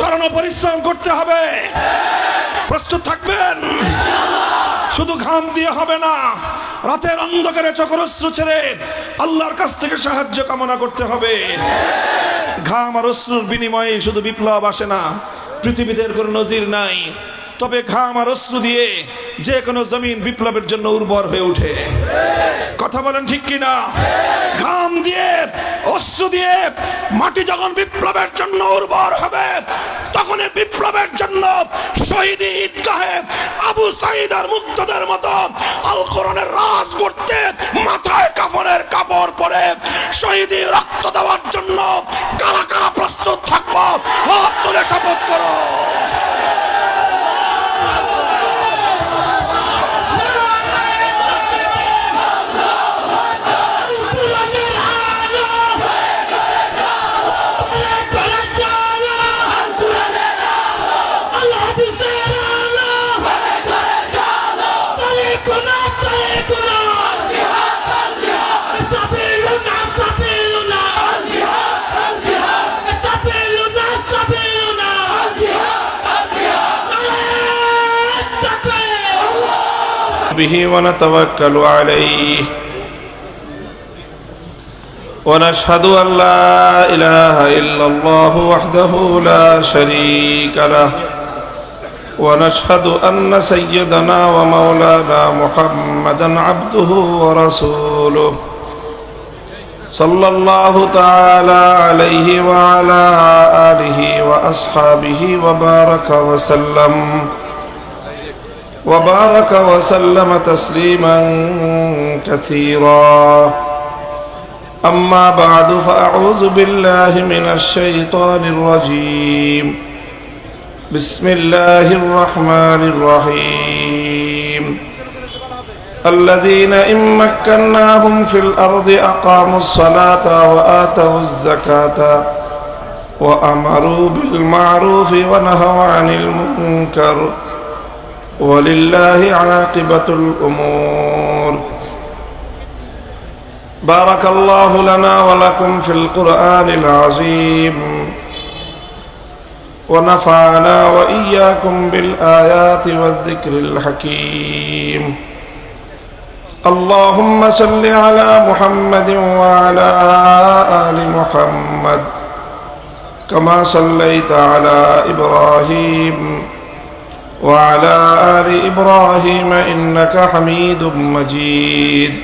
ঝরানো পরিশ্রম করতে হবে। প্রস্তুত থাকবেন? শুধু ঘাম দিয়ে হবে না, রাতের অন্ধকারে চোখের অশ্রু ছেড়ে আল্লাহর কাছ থেকে সাহায্য কামনা করতে হবে। ঘাম আর অশ্রুর বিনিময়ে শুধু বিপ্লব আসে না, পৃথিবীতে এর কোনো নজির নাই। তবে ঘাম আর অশ্রু দিয়ে যে কোনো জমিন বিপ্লবের জন্য উর্বর হয়ে ওঠে। কথা বলেন ঠিক কিনা? ঘাম দিয়ে অশ্রু দিয়ে মাটি যখন বিপ্লবের জন্য উর্বর হবে, তখন এই বিপ্লবের জন্য শহীদ ঈদগাহে আবু সাঈদ আর মুক্তাদের মতো আল কোরআনের রাজ করতে মাথায় কাফনের কাপড় পরে শহীদ রক্ত দেওয়ার জন্য কারা কারা প্রস্তুত থাকবো? হাত তুলে শপথ করো। به ونتوكل عليه ونشهد أن لا إله إلا الله وحده لا شريك له ونشهد أن سيدنا ومولانا محمدا عبده ورسوله صلى الله تعالى عليه وعلى آله وأصحابه وبارك وسلم تسليما كثيرا. أما بعد فأعوذ بالله من الشيطان الرجيم. بسم الله الرحمن الرحيم. الذين إن مكناهم في الأرض أقاموا الصلاة وآتوا الزكاة وأمروا بالمعروف ونهوا عن المنكر ولله عاقبة الأمور. بارك الله لنا ولكم في القرآن العظيم ونفعنا وإياكم بالآيات والذكر الحكيم. اللهم صل على محمد وعلى آل محمد كما صليت على إبراهيم وعلى آل إبراهيم إنك حميد مجيد.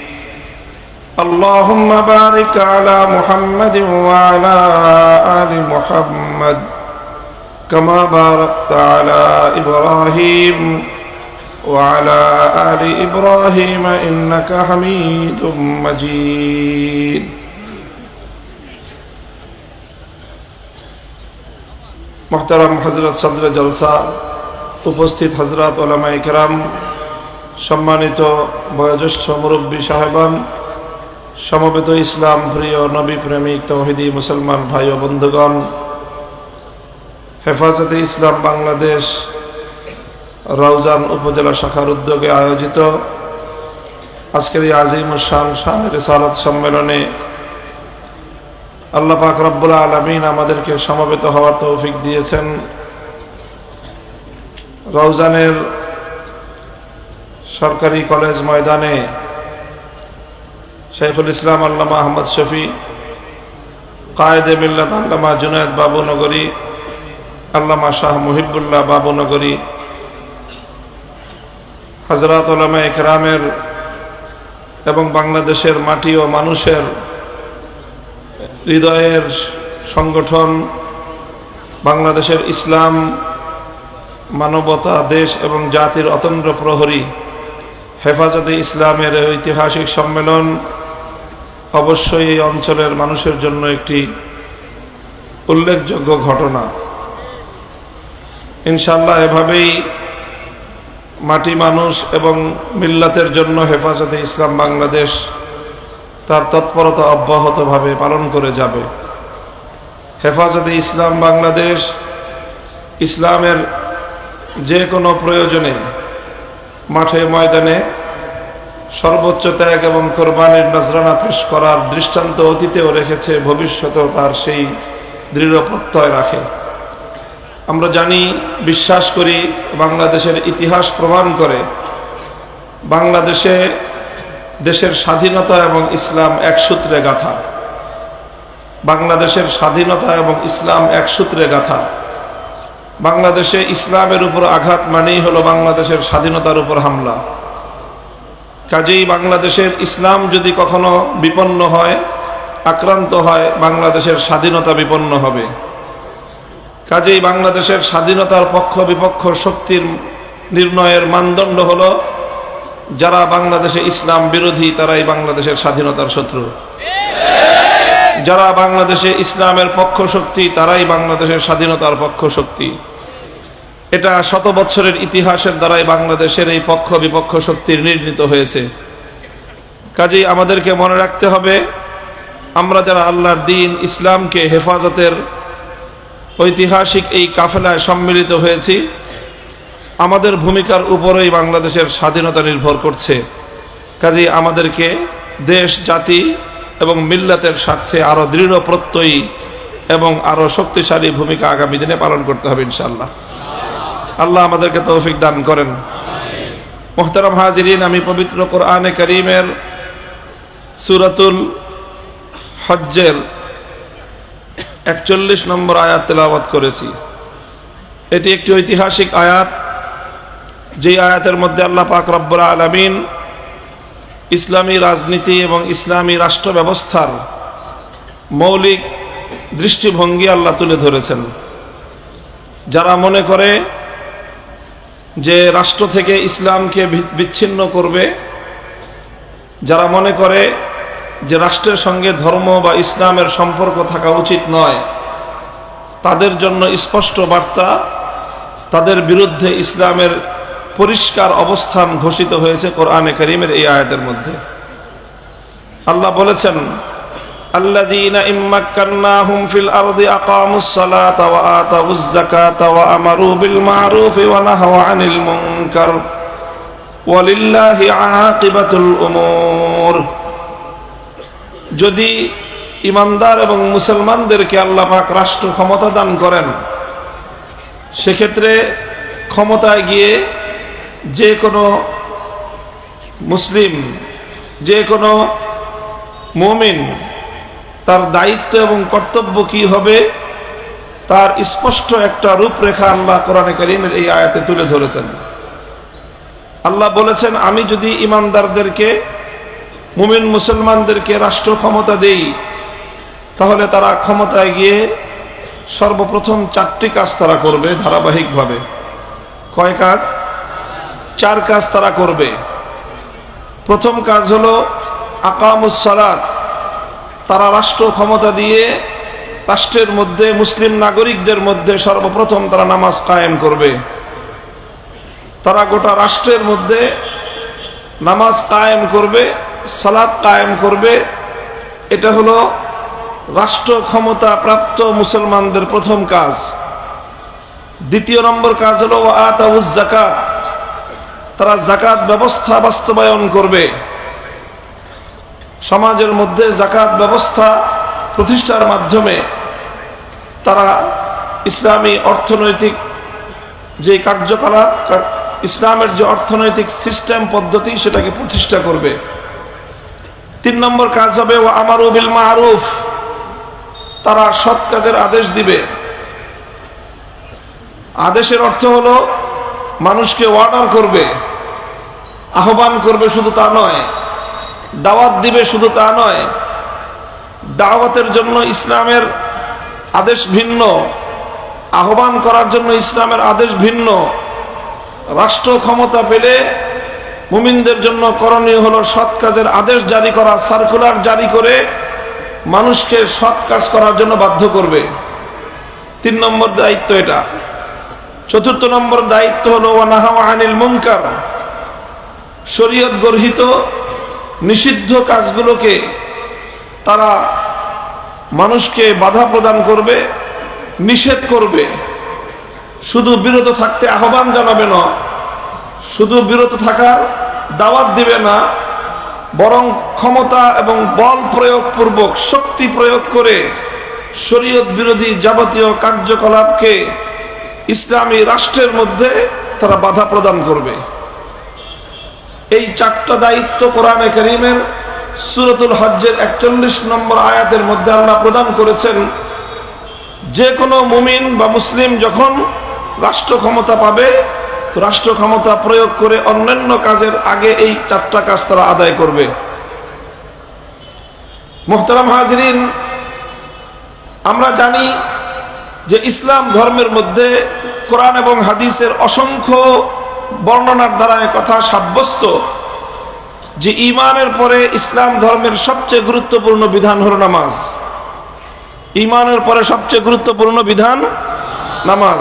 اللهم بارك على محمد وعلى آل محمد كما باركت على إبراهيم وعلى آل إبراهيم إنك حميد مجيد. محترم حضرت صدر جلسہ, উপস্থিত হযরত উলামায়ে কেরাম, সম্মানিত বয়োজ্যেষ্ঠ মুরব্বী সাহেবান, সমবেত ইসলাম প্রিয় নবী প্রেমিক তাওহীদি মুসলমান ভাই ও বন্ধুগণ, হেফাজতে ইসলাম বাংলাদেশ রাউজান উপজেলা শাখার উদ্যোগে আয়োজিত আজকের এই আজিমুশ শান রিসালাত সম্মেলনে আল্লাহ পাক রব্বুল আলামিন আমাদেরকে সমবেত হওয়ার তৌফিক দিয়েছেন। রাউজানের সরকারি কলেজ ময়দানে শাইখুল ইসলাম আল্লামা আহমদ শফি, কায়েদে মিল্লাত আল্লামা জুনায়েদ বাবুনগরী, আল্লামা শাহ মুহিবুল্লাহ বাবুনগরী, হযরত উলামায়ে কেরামের এবং বাংলাদেশের মাটি ও মানুষের হৃদয়ের সংগঠন বাংলাদেশের ইসলাম, মানবতা, দেশ এবং জাতির অতন্দ্র প্রহরী হেফাজতে ইসলামের ঐতিহাসিক সম্মেলন অবশ্যই এই অঞ্চলের মানুষের জন্য একটি উল্লেখযোগ্য ঘটনা। ইনশাআল্লাহ এভাবেই মাটি, মানুষ এবং মিল্লাতের জন্য হেফাজতে ইসলাম বাংলাদেশ তার তৎপরতা অব্যাহতভাবে পালন করে যাবে। হেফাজতে ইসলাম বাংলাদেশ ইসলামের যে কোনো প্রয়োজনে মাঠে ময়দানে সর্বোচ্চ ত্যাগ এবং কোরবানির নজরানা পেশ করার দৃষ্টান্ত অতীতেও রেখেছে, ভবিষ্যতেও তার সেই দৃঢ় প্রত্যয় রাখে। আমরা জানি, বিশ্বাস করি, বাংলাদেশের ইতিহাস প্রমাণ করে বাংলাদেশে দেশের স্বাধীনতা এবং ইসলাম এক সূত্রে গাঁথা। বাংলাদেশের স্বাধীনতা এবং ইসলাম এক সূত্রে গাঁথা। বাংলাদেশে ইসলামের উপর আঘাত মানেই হলো বাংলাদেশের স্বাধীনতার উপর হামলা। কাজেই বাংলাদেশের ইসলাম যদি কখনো বিপন্ন হয়, আক্রান্ত হয়, বাংলাদেশের স্বাধীনতা বিপন্ন হবে। কাজেই বাংলাদেশের স্বাধীনতার পক্ষ বিপক্ষ শক্তির নির্ণয়ের মানদণ্ড হলো যারা বাংলাদেশে ইসলাম বিরোধী তারাই বাংলাদেশের স্বাধীনতার শত্রু। যারা বাংলাদেশে ইসলামের পক্ষ শক্তি তারাই বাংলাদেশের স্বাধীনতার পক্ষ শক্তি। এটা শত বছরের ইতিহাসের দ্বারাই বাংলাদেশের এই পক্ষ বিপক্ষ শক্তির নির্ণীত হয়েছে। কাজেই আমাদেরকে মনে রাখতে হবে, আমরা যারা আল্লাহর দ্বীন ইসলামকে হেফাজতের ঐতিহাসিক এই কাফেলায় সম্মিলিত হয়েছি, আমাদের ভূমিকার উপরেই বাংলাদেশের স্বাধীনতা নির্ভর করছে। কাজেই আমাদেরকে দেশ, জাতি এবং মিল্লাতের স্বার্থে আরো দৃঢ় প্রত্যয়ী এবং আরো শক্তিশালী ভূমিকা আগামী দিনে পালন করতে হবে ইনশাআল্লাহ। আল্লাহ আমাদেরকে তৌফিক দান করেন। মুহতারাম হাজিরিন, আমি পবিত্র কোরআনে কারীমের সূরাতুল হজ্জের 41 নম্বর আয়াত তেলাওয়াত করেছি। এটি একটি ঐতিহাসিক আয়াত, যে আয়াতের মধ্যে আল্লাহ পাক রব্বুল আলামিন ইসলামী রাজনীতি এবং ইসলামী রাষ্ট্র ব্যবস্থার মৌলিক দৃষ্টিভঙ্গি আল্লাহ তুলে ধরেছেন। যারা মনে করে যে রাষ্ট্র থেকে ইসলামকে বিচ্ছিন্ন করবে, যারা মনে করে যে রাষ্ট্রের সঙ্গে ধর্ম বা ইসলামের সম্পর্ক থাকা উচিত নয়, তাদের জন্য স্পষ্ট বার্তা, তাদের বিরুদ্ধে ইসলামের পরিষ্কার অবস্থান ঘোষিত হয়েছে কোরআনে কারীমের এই আয়াতের মধ্যে। আল্লাহ বলেছেন, আল্লাযীনা ইম্মাক্কান্নাহুম ফিল আরদি আকামুস সালাতা ওয়া আতাউয যাকাতা ওয়া আমারু বিল মা'রুফি ওয়া নাহাউ আনিল মুনকার ওয়ালিল্লাহি আকিবাতুল উমুর। যদি ইমানদার এবং মুসলমানদেরকে আল্লাহ পাক রাষ্ট্র ক্ষমতা দান করেন, সেক্ষেত্রে ক্ষমতায় গিয়ে যে কোনো মুসলিম, যে কোনো মুমিন তার দায়িত্ব এবং কর্তব্য কি হবে তার স্পষ্ট একটা রূপরেখা আল্লাহ কোরআনে কারীমের এই আয়াতে তুলে ধরেছেন। আল্লাহ বলেছেন, আমি যদি ইমানদারদেরকে, মুমিন মুসলমানদেরকে রাষ্ট্র ক্ষমতা দেই, তাহলে তারা ক্ষমতায় গিয়ে সর্বপ্রথম 4টি কাজ তারা করবে ধারাবাহিকভাবে। কয় কাজ? 4 কাজ তারা করবে। প্রথম কাজ হলো আকামুস সালাত। তারা রাষ্ট্র ক্ষমতা দিয়ে রাষ্ট্রের মধ্যে মুসলিম নাগরিকদের মধ্যে সর্বপ্রথম তারা নামাজ কায়েম করবে। তারা গোটা রাষ্ট্রের মধ্যে নামাজ কায়েম করবে, সালাত কায়েম করবে। এটা হলো রাষ্ট্র ক্ষমতা প্রাপ্ত মুসলমানদের প্রথম কাজ। দ্বিতীয় নম্বর কাজ হলো ওয়া আতাউয যাকাত। তারা যাকাত ব্যবস্থা বাস্তবায়ন করবে। সমাজের মধ্যে যাকাত ব্যবস্থা প্রতিষ্ঠার মাধ্যমে তারা ইসলামী অর্থনৈতিক যে কার্যকলাপ, ইসলামের যে অর্থনৈতিক সিস্টেম পদ্ধতি, সেটাকে প্রতিষ্ঠা করবে। 3 নম্বর কাজ হবে ওয়া আমারু বিল মা'রুফ। তারা সৎ কাজের আদেশ দিবে। আদেশের অর্থ হলো মানুষকে অর্ডার করবে, আহ্বান করবে, শুধু তা নয়, দাওয়াত দিবে, শুধু তা নয়। দাওয়াতের জন্য ইসলামের আদেশ ভিন্ন, আহ্বান করার জন্য ইসলামের আদেশ ভিন্ন। রাষ্ট্র ক্ষমতা পেলে মুমিনদের জন্য করণীয় হলো সৎ কাজের আদেশ জারি করা, সার্কুলার জারি করে মানুষকে সৎ কাজ করার জন্য বাধ্য করবে। 3 নম্বর দায়িত্ব এটা। 4র্থ নম্বর দায়িত্ব হলো ওয়া নাহাউ আনিল মুনকার। শরীয়ত গর্হিত নিষিদ্ধ কাজগুলোকে তারা মানুষকে বাধা প্রদান করবে, নিষেধ করবে। শুধু বিরত থাকতে আহ্বান জানাবে না, শুধু বিরত থাকার দাওয়াত দিবে না, বরং ক্ষমতা এবং বল প্রয়োগ পূর্বক, শক্তি প্রয়োগ করে শরীয়ত বিরোধী যাবতীয় কার্যকলাপকে ইসলামী রাষ্ট্রের মধ্যে তারা বাধা প্রদান করবে। এই চারটা দায়িত্ব কোরআনে কারীমের সূরাতুল হজ্জের 41 নম্বর আয়াতের মধ্যে আল্লাহ প্রদান করেছেন। যে কোনো মুমিন বা মুসলিম যখন রাষ্ট্র ক্ষমতা পাবে, তো রাষ্ট্র ক্ষমতা প্রয়োগ করে অন্যান্য কাজের আগে এই চারটা কাজ তারা আদায় করবে। মুহতারাম হাজিরিন, আমরা জানি যে ইসলাম ধর্মের মধ্যে কোরআন এবং হাদিসের অসংখ্য বর্ণনার দ্বারা কথা সাব্যস্ত যে ঈমানের পরে ইসলাম ধর্মের সবচেয়ে গুরুত্বপূর্ণ বিধান হলো নামাজ। ঈমানের পরে সবচেয়ে গুরুত্বপূর্ণ বিধান নামাজ।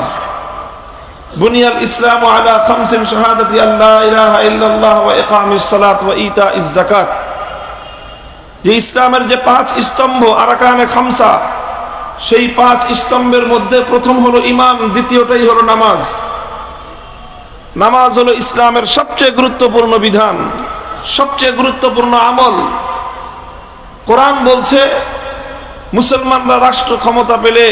বুনিয়াল ইসলামু আলা খামসিন শাহাদাতি আল্লা ইলাহা ইল্লাল্লাহ ওয়া ইকামিস সালাত ওয়া ইতাইজ যাকাত। যে ইসলামের যে 5 স্তম্ভ আরকানে খামসা, সেই 5 স্তম্ভের মধ্যে প্রথম হলো ঈমান, দ্বিতীয়টাই হলো নামাজ। নামাজ হলো ইসলামের সবচেয়ে গুরুত্বপূর্ণ বিধান, সবচেয়ে গুরুত্বপূর্ণ আমল। কোরআন বলছে মুসলমানরা রাষ্ট্র ক্ষমতা পেলে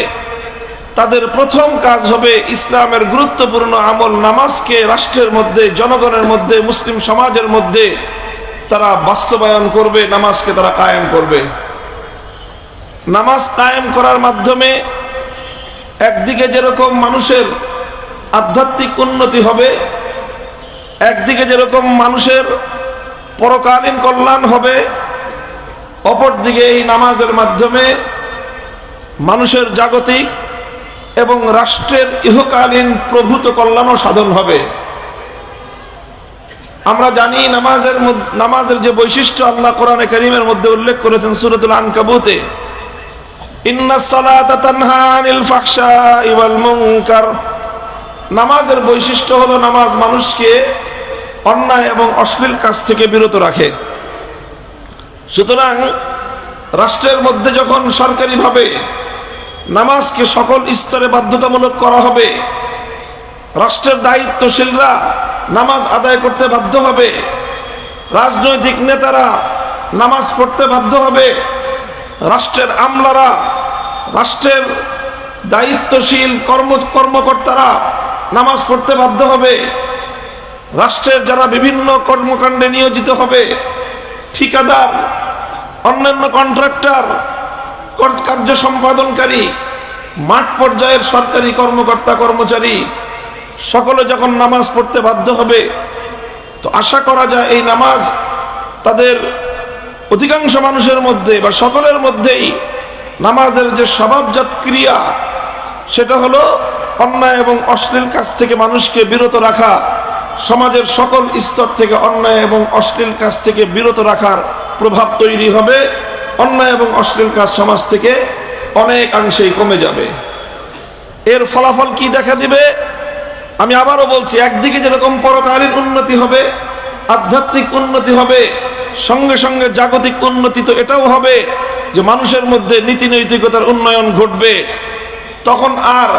তাদের প্রথম কাজ হবে ইসলামের গুরুত্বপূর্ণ আমল নামাজকে রাষ্ট্রের মধ্যে, জনগণের মধ্যে, মুসলিম সমাজের মধ্যে তারা বাস্তবায়ন করবে, নামাজকে তারা কায়েম করবে। নামাজ কায়েম করার মাধ্যমে একদিকে যেরকম মানুষের আধ্যাত্মিক উন্নতি হবে, একদিকে যেরকম মানুষের পরকালীন কল্যাণ হবে, অপরদিকে এই নামাজের মাধ্যমে মানুষের জাগতিক এবং রাষ্ট্রের ইহকালীন প্রভূত কল্যাণও সাধন হবে। আমরা জানি নামাজের যে বৈশিষ্ট্য আল্লাহ কোরআনে কারীমের মধ্যে উল্লেখ করেছেন সূরাতুল আনকাবুতে, ইন্নাস সালাতা তানহা আনিল ফাহশাই ওয়াল মুনকার। নামাজের বৈশিষ্ট্য হলো নামাজ মানুষকে অন্যায় এবং অশ্লীল কাজ থেকে বিরত রাখে। সুতরাং রাষ্ট্রের মধ্যে যখন সরকারিভাবে নামাজকে সকল স্তরে বাধ্যতামূলক করা হবে, রাষ্ট্রের দায়িত্বশীলরা নামাজ আদায় করতে বাধ্য হবে, রাজনৈতিক নেতারা নামাজ পড়তে বাধ্য হবে, রাষ্ট্রের আমলারা, রাষ্ট্রের দায়িত্বশীল কর্মকর্তারা নামাজ পড়তে বাধ্য হবে, রাষ্ট্রের যারা বিভিন্ন কর্মকাণ্ডে নিয়োজিত হবে, ঠিকাদার, অন্যান্য কন্ট্রাক্টর, কার্য সম্পাদনকারী, মাঠ পর্যায়ের সরকারি কর্মকর্তা কর্মচারী সকলে যখন নামাজ পড়তে বাধ্য হবে, তো আশা করা যায় এই নামাজ তাদের অধিকাংশ মানুষের মধ্যে বা সকলের মধ্যেই নামাজের যে স্বভাবজাত ক্রিয়া, সেটা হলো অন্যায় এবং অশ্লীল কাজ থেকে মানুষকে বিরত রাখা, সমাজের সকল স্তর থেকে অন্যায় এবং অশ্লীল কাজ থেকে বিরত রাখার প্রভাব তৈরি হবে। অন্যায় এবং অশ্লীল কাজ সমাজ থেকে অনেকাংশেই কমে যাবে। এর ফলাফল কি দেখা দিবে? আমি আবারও বলছি, একদিকে যেরকম পরকালীন উন্নতি হবে, আধ্যাত্মিক উন্নতি হবে, সঙ্গে সঙ্গে জাগতিক উন্নতি তো এটাও হবে যে মানুষের মধ্যে নীতি নৈতিকতার উন্নয়ন ঘটবে। তখন আর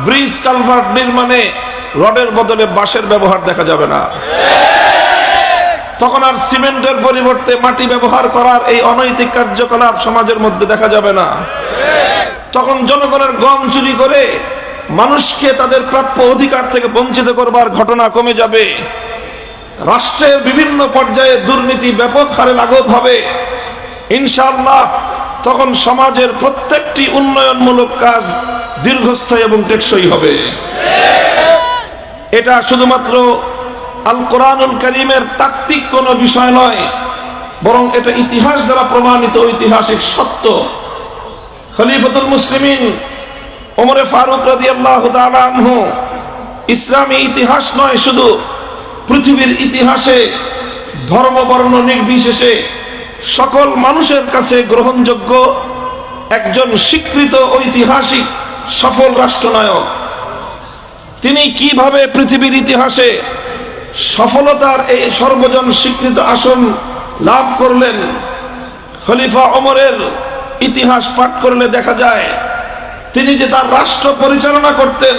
ব্রিজ কালভার্ট নির্মাণে রডের বদলে বাঁশের ব্যবহার দেখা যাবে না। তখন আর সিমেন্টের পরিবর্তে মাটি ব্যবহার করার এই অনৈতিক কার্যকলাপ সমাজের মধ্যে দেখা যাবে না। তখন জনগণের গম চুরি করে মানুষকে তাদের প্রাপ্য অধিকার থেকে বঞ্চিত করবার ঘটনা কমে যাবে। রাষ্ট্রের বিভিন্ন পর্যায়ে দুর্নীতি ব্যাপক হারে লাঘব হবে ইনশাআল্লাহ। তখন সমাজের প্রত্যেকটি উন্নয়নমূলক কাজ দীর্ঘস্থায়ী এবং টেকসই হবে। এটা শুধুমাত্র আল কোরআনুল কারীমের তাত্ত্বিক কোনো বিষয় নয়, বরং এটা ইতিহাস দ্বারা প্রমাণিত ঐতিহাসিক সত্য। খলিফাতুল মুসলিমিন ওমরে ফারুক রাদিয়াল্লাহু তাআলা আনহু ইসলামী ইতিহাস নয়, শুধু পৃথিবীর ইতিহাসে ধর্ম বর্ণ নির্বিশেষে সকল মানুষের কাছে গ্রহণযোগ্য একজন স্বীকৃত ঐতিহাসিক সফল রাষ্ট্রনায়ক। তিনি কিভাবে পৃথিবীর ইতিহাসে সফলতার এই সর্বজন স্বীকৃত আসন লাভ করলেন, খলিফা ওমরের ইতিহাস পাঠ করলে দেখা যায় তিনি যে তার রাষ্ট্র পরিচালনা করতেন,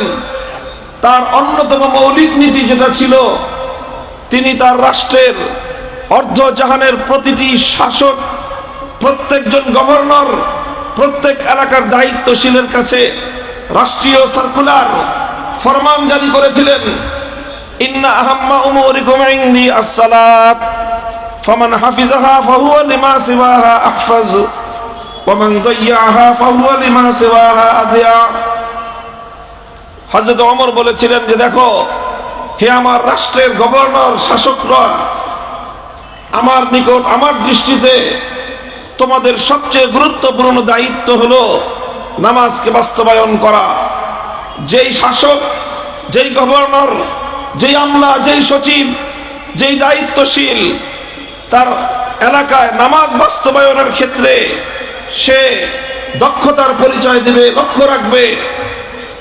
তার অন্যতম মৌলিক নীতি যেটা ছিল, তিনি তার রাষ্ট্রের অর্ধজাহানের প্রতিটি শাসক, প্রত্যেকজন গভর্নর, প্রত্যেক এলাকার দায়িত্বশীলের কাছে রাষ্ট্রীয় সার্কুলার, ফরমান জারি করেছিলেন, ইন্না আহাম্মা উমুরিকুম ইনদি আস-সালাত ফামান হাফিজাহা ফাহুয়া লিমা সিওয়াহা আহফাজ ওয়া মান দাইয়াহা ফাহুয়া লিমা সিওয়াহা আদিয়া। হযরত ওমর বলেছিলেন যে দেখো হে আমার রাষ্ট্রের গভর্নর, শাসকরা, আমার নিকট, আমার দৃষ্টিতে তোমাদের সবচেয়ে গুরুত্বপূর্ণ দায়িত্ব হলো নামাজকে বাস্তবায়ন করা। যেই শাসক, যেই গভর্নর, যেই আমলা, যেই সচিব, যেই দায়িত্বশীল তার এলাকায় নামাজ বাস্তবায়নের ক্ষেত্রে সে দক্ষতার পরিচয় দিবে, লক্ষ্য রাখবে,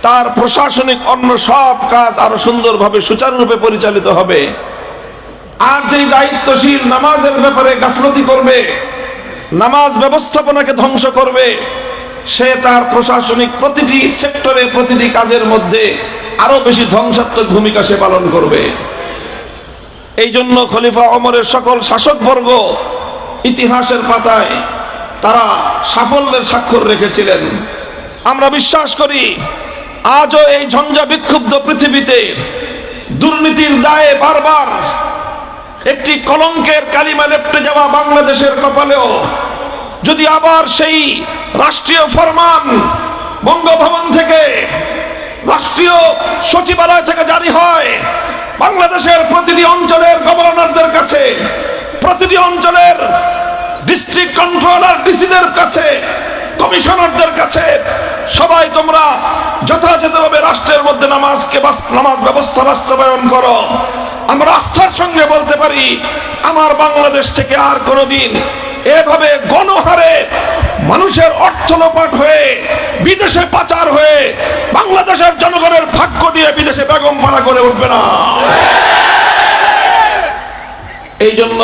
তার প্রশাসনিক অন্য সব কাজ আরো সুন্দরভাবে সুচারুরূপে পরিচালিত হবে। আর যেই দায়িত্বশীল নামাজের ব্যাপারে গাফলতি করবে, নামাজ ব্যবস্থাপনাকে ধ্বংস করবে, সে তার প্রশাসনিক প্রতিটি সেক্টরে, প্রতিটি কাজের মধ্যে আরো বেশি ধ্বংসাত্মক ভূমিকা সে পালন করবে। এই জন্য খলিফা ওমরের সকল শাসকবর্গ ইতিহাসের পাতায় তারা সাফল্যের স্বাক্ষর রেখেছিলেন। আমরা বিশ্বাস করি আজও এই ঝঞ্ঝা বিক্ষুব্ধ পৃথিবীতে দুর্নীতির দায়ে বারবার একটি কলঙ্কের কালিমা লেপ্টে যাওয়া বাংলাদেশের কপালেও যদি আবার সেই রাষ্ট্রীয় ফরমান বঙ্গভবন থেকে, রাষ্ট্রীয় সচিবালয় থেকে জারি হয়, বাংলাদেশের প্রতিটি অঞ্চলের গভর্নরদের কাছে, প্রতিটি অঞ্চলের ডিস্ট্রিক্ট কন্ট্রোলার, ডিসিদের কাছে, কমিশনারদের কাছে, সবাই তোমরা যথাযথভাবে রাষ্ট্রের মধ্যে নামাজ ব্যবস্থা বাস্তবায়ন করো। আমরা আস্থার সঙ্গে বলতে পারি আমার বাংলাদেশ থেকে আর কোনোদিন এভাবে গণহারে মানুষের অর্থ লোপাট হয়ে, বিদেশে পাচার হয়ে বাংলাদেশের জনগণের ভাগ্য দিয়ে বিদেশে বেগম পাড়া করে উঠবে না। এই জন্য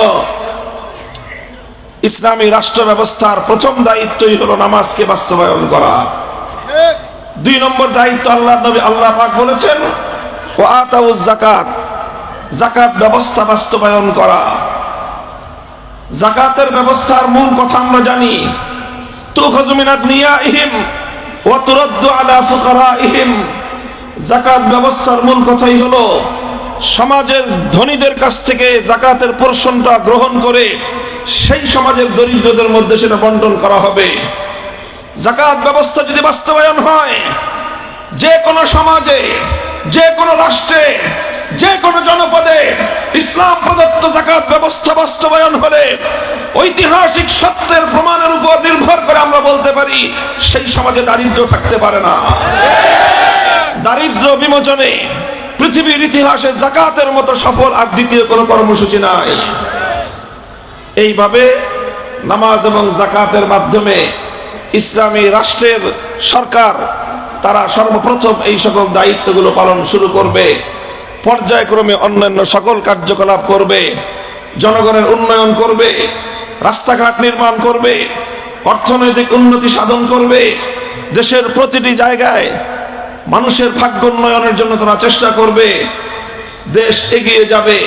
ইসলামী রাষ্ট্র ব্যবস্থার প্রথম দায়িত্বই হলো নামাজকে বাস্তবায়ন করা। 2 নম্বর দায়িত্ব আল্লাহর নবী আল্লাহ পাক বলেছেন ওয়া আতাউজ যাকাত, যাকাত ব্যবস্থা বাস্তবায়ন করা। যাকাতের ব্যবস্থার মূল কথা আমরা জানি, তুখাযু মিন আগনিয়াইহিম ওয়া তুরাদ্দু আলা ফুকারাইহিম। যাকাত ব্যবস্থার মূল কথাই হলো সমাজের ধনীদের কাছ থেকে যাকাতের পোরশনটা গ্রহণ করে সেই সমাজের দরিদ্রদের মধ্যে সেটা বন্টন করা হবে। যাকাত ব্যবস্থা যদি বাস্তবায়ন হয়, যে কোনো সমাজে, যে কোনো রাষ্ট্রে, যে কোনো জনপদে ইসলাম প্রদত্ত যাকাত ব্যবস্থা বাস্তবায়ন হলে ঐতিহাসিক সত্যের প্রমাণের উপর নির্ভর করে আমরা বলতে পারি সেই সমাজে দারিদ্র্য থাকতে পারে না। দারিদ্র্য বিমোচনে পৃথিবীর ইতিহাসে যাকাতের মতো সফল আর দ্বিতীয় কোনো কর্মসূচি নাই। এইভাবে নামাজ এবং যাকাতের মাধ্যমে ইসলামী রাষ্ট্রের সরকার তারা সর্বপ্রথম এই সকল দায়িত্বগুলো পালন শুরু করবে, পর্যায়ক্রমে অন্যান্য সকল কার্যকলাপ করবে, জনগণের উন্নয়ন করবে, রাস্তাঘাট নির্মাণ করবে, অর্থনৈতিক উন্নতি সাধন করবে, দেশের প্রতিটি জায়গায় মানুষের ভাগ্য উন্নয়নের জন্য তারা চেষ্টা করবে। দেশ এগিয়ে যাবে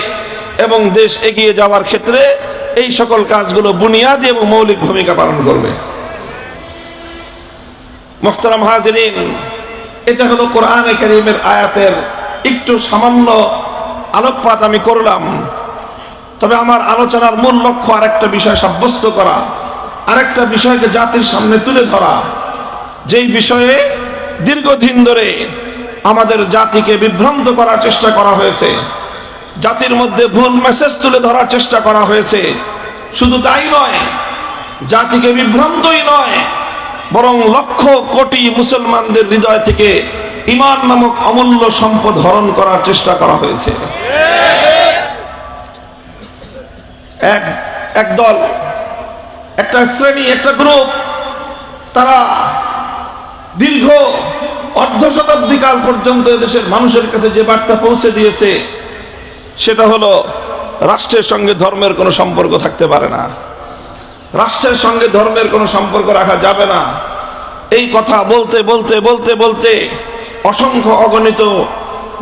এবং দেশ এগিয়ে যাওয়ার ক্ষেত্রে এই সকল কাজগুলো বুনিয়াদী এবং মৌলিক ভূমিকা পালন করবে। মুহতারাম হাজিরিন, এটা হলো কোরআনে কারীমের আয়াতের একটু সামান্য আলোকপাত আমি করলাম। তবে আমার আলোচনার মূল লক্ষ্য আরেকটা বিষয় সাব্যস্ত করা, আরেকটা বিষয়কে জাতির সামনে তুলে ধরা, যেই বিষয়ে দীর্ঘদিন ধরে আমাদের জাতিকে বিভ্রান্ত করার চেষ্টা করা হয়েছে, জাতির মধ্যে ভুল মেসেজ তুলে ধরার চেষ্টা করা হয়েছে। শুধু তাই নয়, জাতিকে বিভ্রান্তই নয়, বরং লক্ষ কোটি মুসলমানদের হৃদয় থেকে ঈমান নামক অমূল্য সম্পদ হরণ করার চেষ্টা করা হয়েছে। এক দল, একটা শ্রেণী, একটা গ্রুপ, তারা দীর্ঘ অর্ধ শতাব্দী কাল পর্যন্ত দেশের মানুষের কাছে যে বার্তা পৌঁছে দিয়েছে সেটা হলো রাষ্ট্রের সঙ্গে ধর্মের কোনো সম্পর্ক থাকতে পারে না, রাষ্ট্রের সঙ্গে ধর্মের কোনো সম্পর্ক রাখা যাবে না। এই কথা বলতে বলতে বলতে বলতে অসংখ্য অগণিত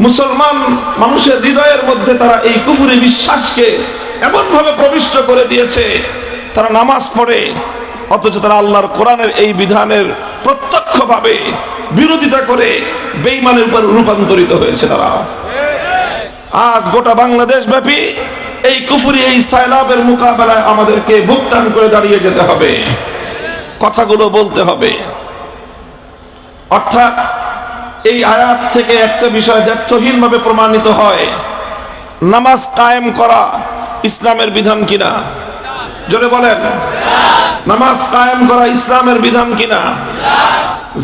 মুসলমান মানুষের হৃদয়ের মধ্যে তারা এই কুফরি বিশ্বাসকে এমনভাবে প্রবিষ্ট করে দিয়েছে, তারা নামাজ পড়ে অথচ তারা আল্লাহর কোরআনের এই বিধানের প্রত্যক্ষভাবে বিরোধিতা করে বেঈমানের উপর রূপান্তরিত হয়েছে তারা। আজ গোটা বাংলাদেশ ব্যাপী এই কুফরি এই সাইলাবের মোকাবেলায় আমাদেরকে বুক টান করে দাঁড়িয়ে যেতে হবে, কথাগুলো বলতে হবে। অর্থাৎ এই আয়াত থেকে একটা বিষয় দ্ব্যর্থহীনভাবে প্রমাণিত হয়, নামাজ কায়েম করা ইসলামের বিধান কিনা? জোরে বলেন, নামাজ কায়েম করা ইসলামের বিধান কিনা?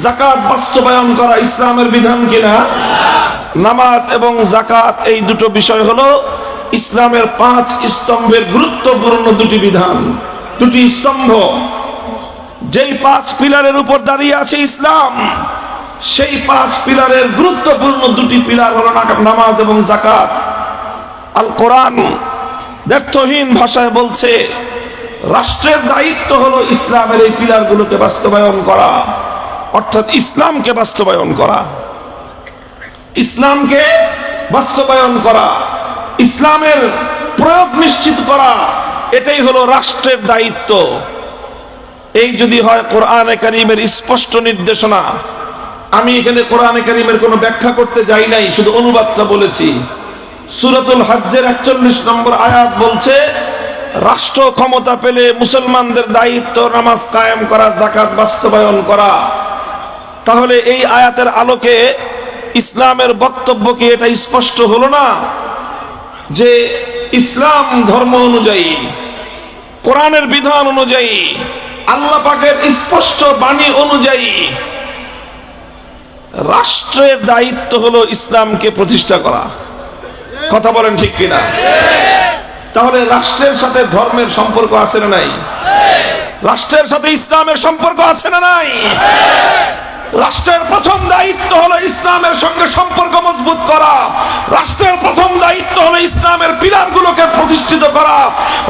যাকাত বাস্তবায়ন করা ইসলামের বিধান কিনা? নামাজ এবং যাকাত এই দুটো বিষয় হলো ইসলামের 5 স্তম্ভের গুরুত্বপূর্ণ দুটি বিধান, দুটি স্তম্ভ। যেই 5 পিলারের উপর দাঁড়িয়ে আছে ইসলাম, সেই 5 পিলারের গুরুত্বপূর্ণ দুটি পিলার হলো নামাজ এবং যাকাত। আল কোরআন দ্ব্যর্থহীন ভাষায় বলছে, রাষ্ট্রের দায়িত্ব হলো ইসলামের এই পিলারগুলোকে বাস্তবায়ন করা, অর্থাৎ ইসলামকে বাস্তবায়ন করা, ইসলামকে বাস্তবায়ন করা, ইসলামের প্রয়োগ নিশ্চিত করা, এটাই হলো রাষ্ট্রের দায়িত্ব। এই যদি হয় কোরআনে কারীমের স্পষ্ট নির্দেশনা। আমি এখানে কোরআনে কারীমের কোনো ব্যাখ্যা করতে যাই নাই, শুধু অনুবাদটা বলেছি। সূরাতুল হজ্জের 41 নম্বর আয়াত বলছে, রাষ্ট্র ক্ষমতা পেলে মুসলমানদের দায়িত্ব নামাজ কায়েম করা, যাকাত বাস্তবায়ন করা। তাহলে এই আয়াতের আলোকে ইসলামের বক্তব্য কি এটা স্পষ্ট হলো না যে ইসলাম ধর্ম অনুযায়ী, কোরআনের বিধান অনুযায়ী, আল্লাহ পাকের স্পষ্ট বাণী অনুযায়ী রাষ্ট্রের দায়িত্ব হলো ইসলামকে প্রতিষ্ঠা করা? কথা বলেন ঠিক কিনা? তাহলে রাষ্ট্রের সাথে ধর্মের সম্পর্ক আছে না নাই? রাষ্ট্রের সাথে ইসলামের সম্পর্ক আছে না নাই? রাষ্ট্রের প্রথম দায়িত্ব হলো ইসলামের সঙ্গে সম্পর্ক মজবুত করা। রাষ্ট্রের প্রথম দায়িত্ব হলো ইসলামের পিলারগুলোকে প্রতিষ্ঠিত করা।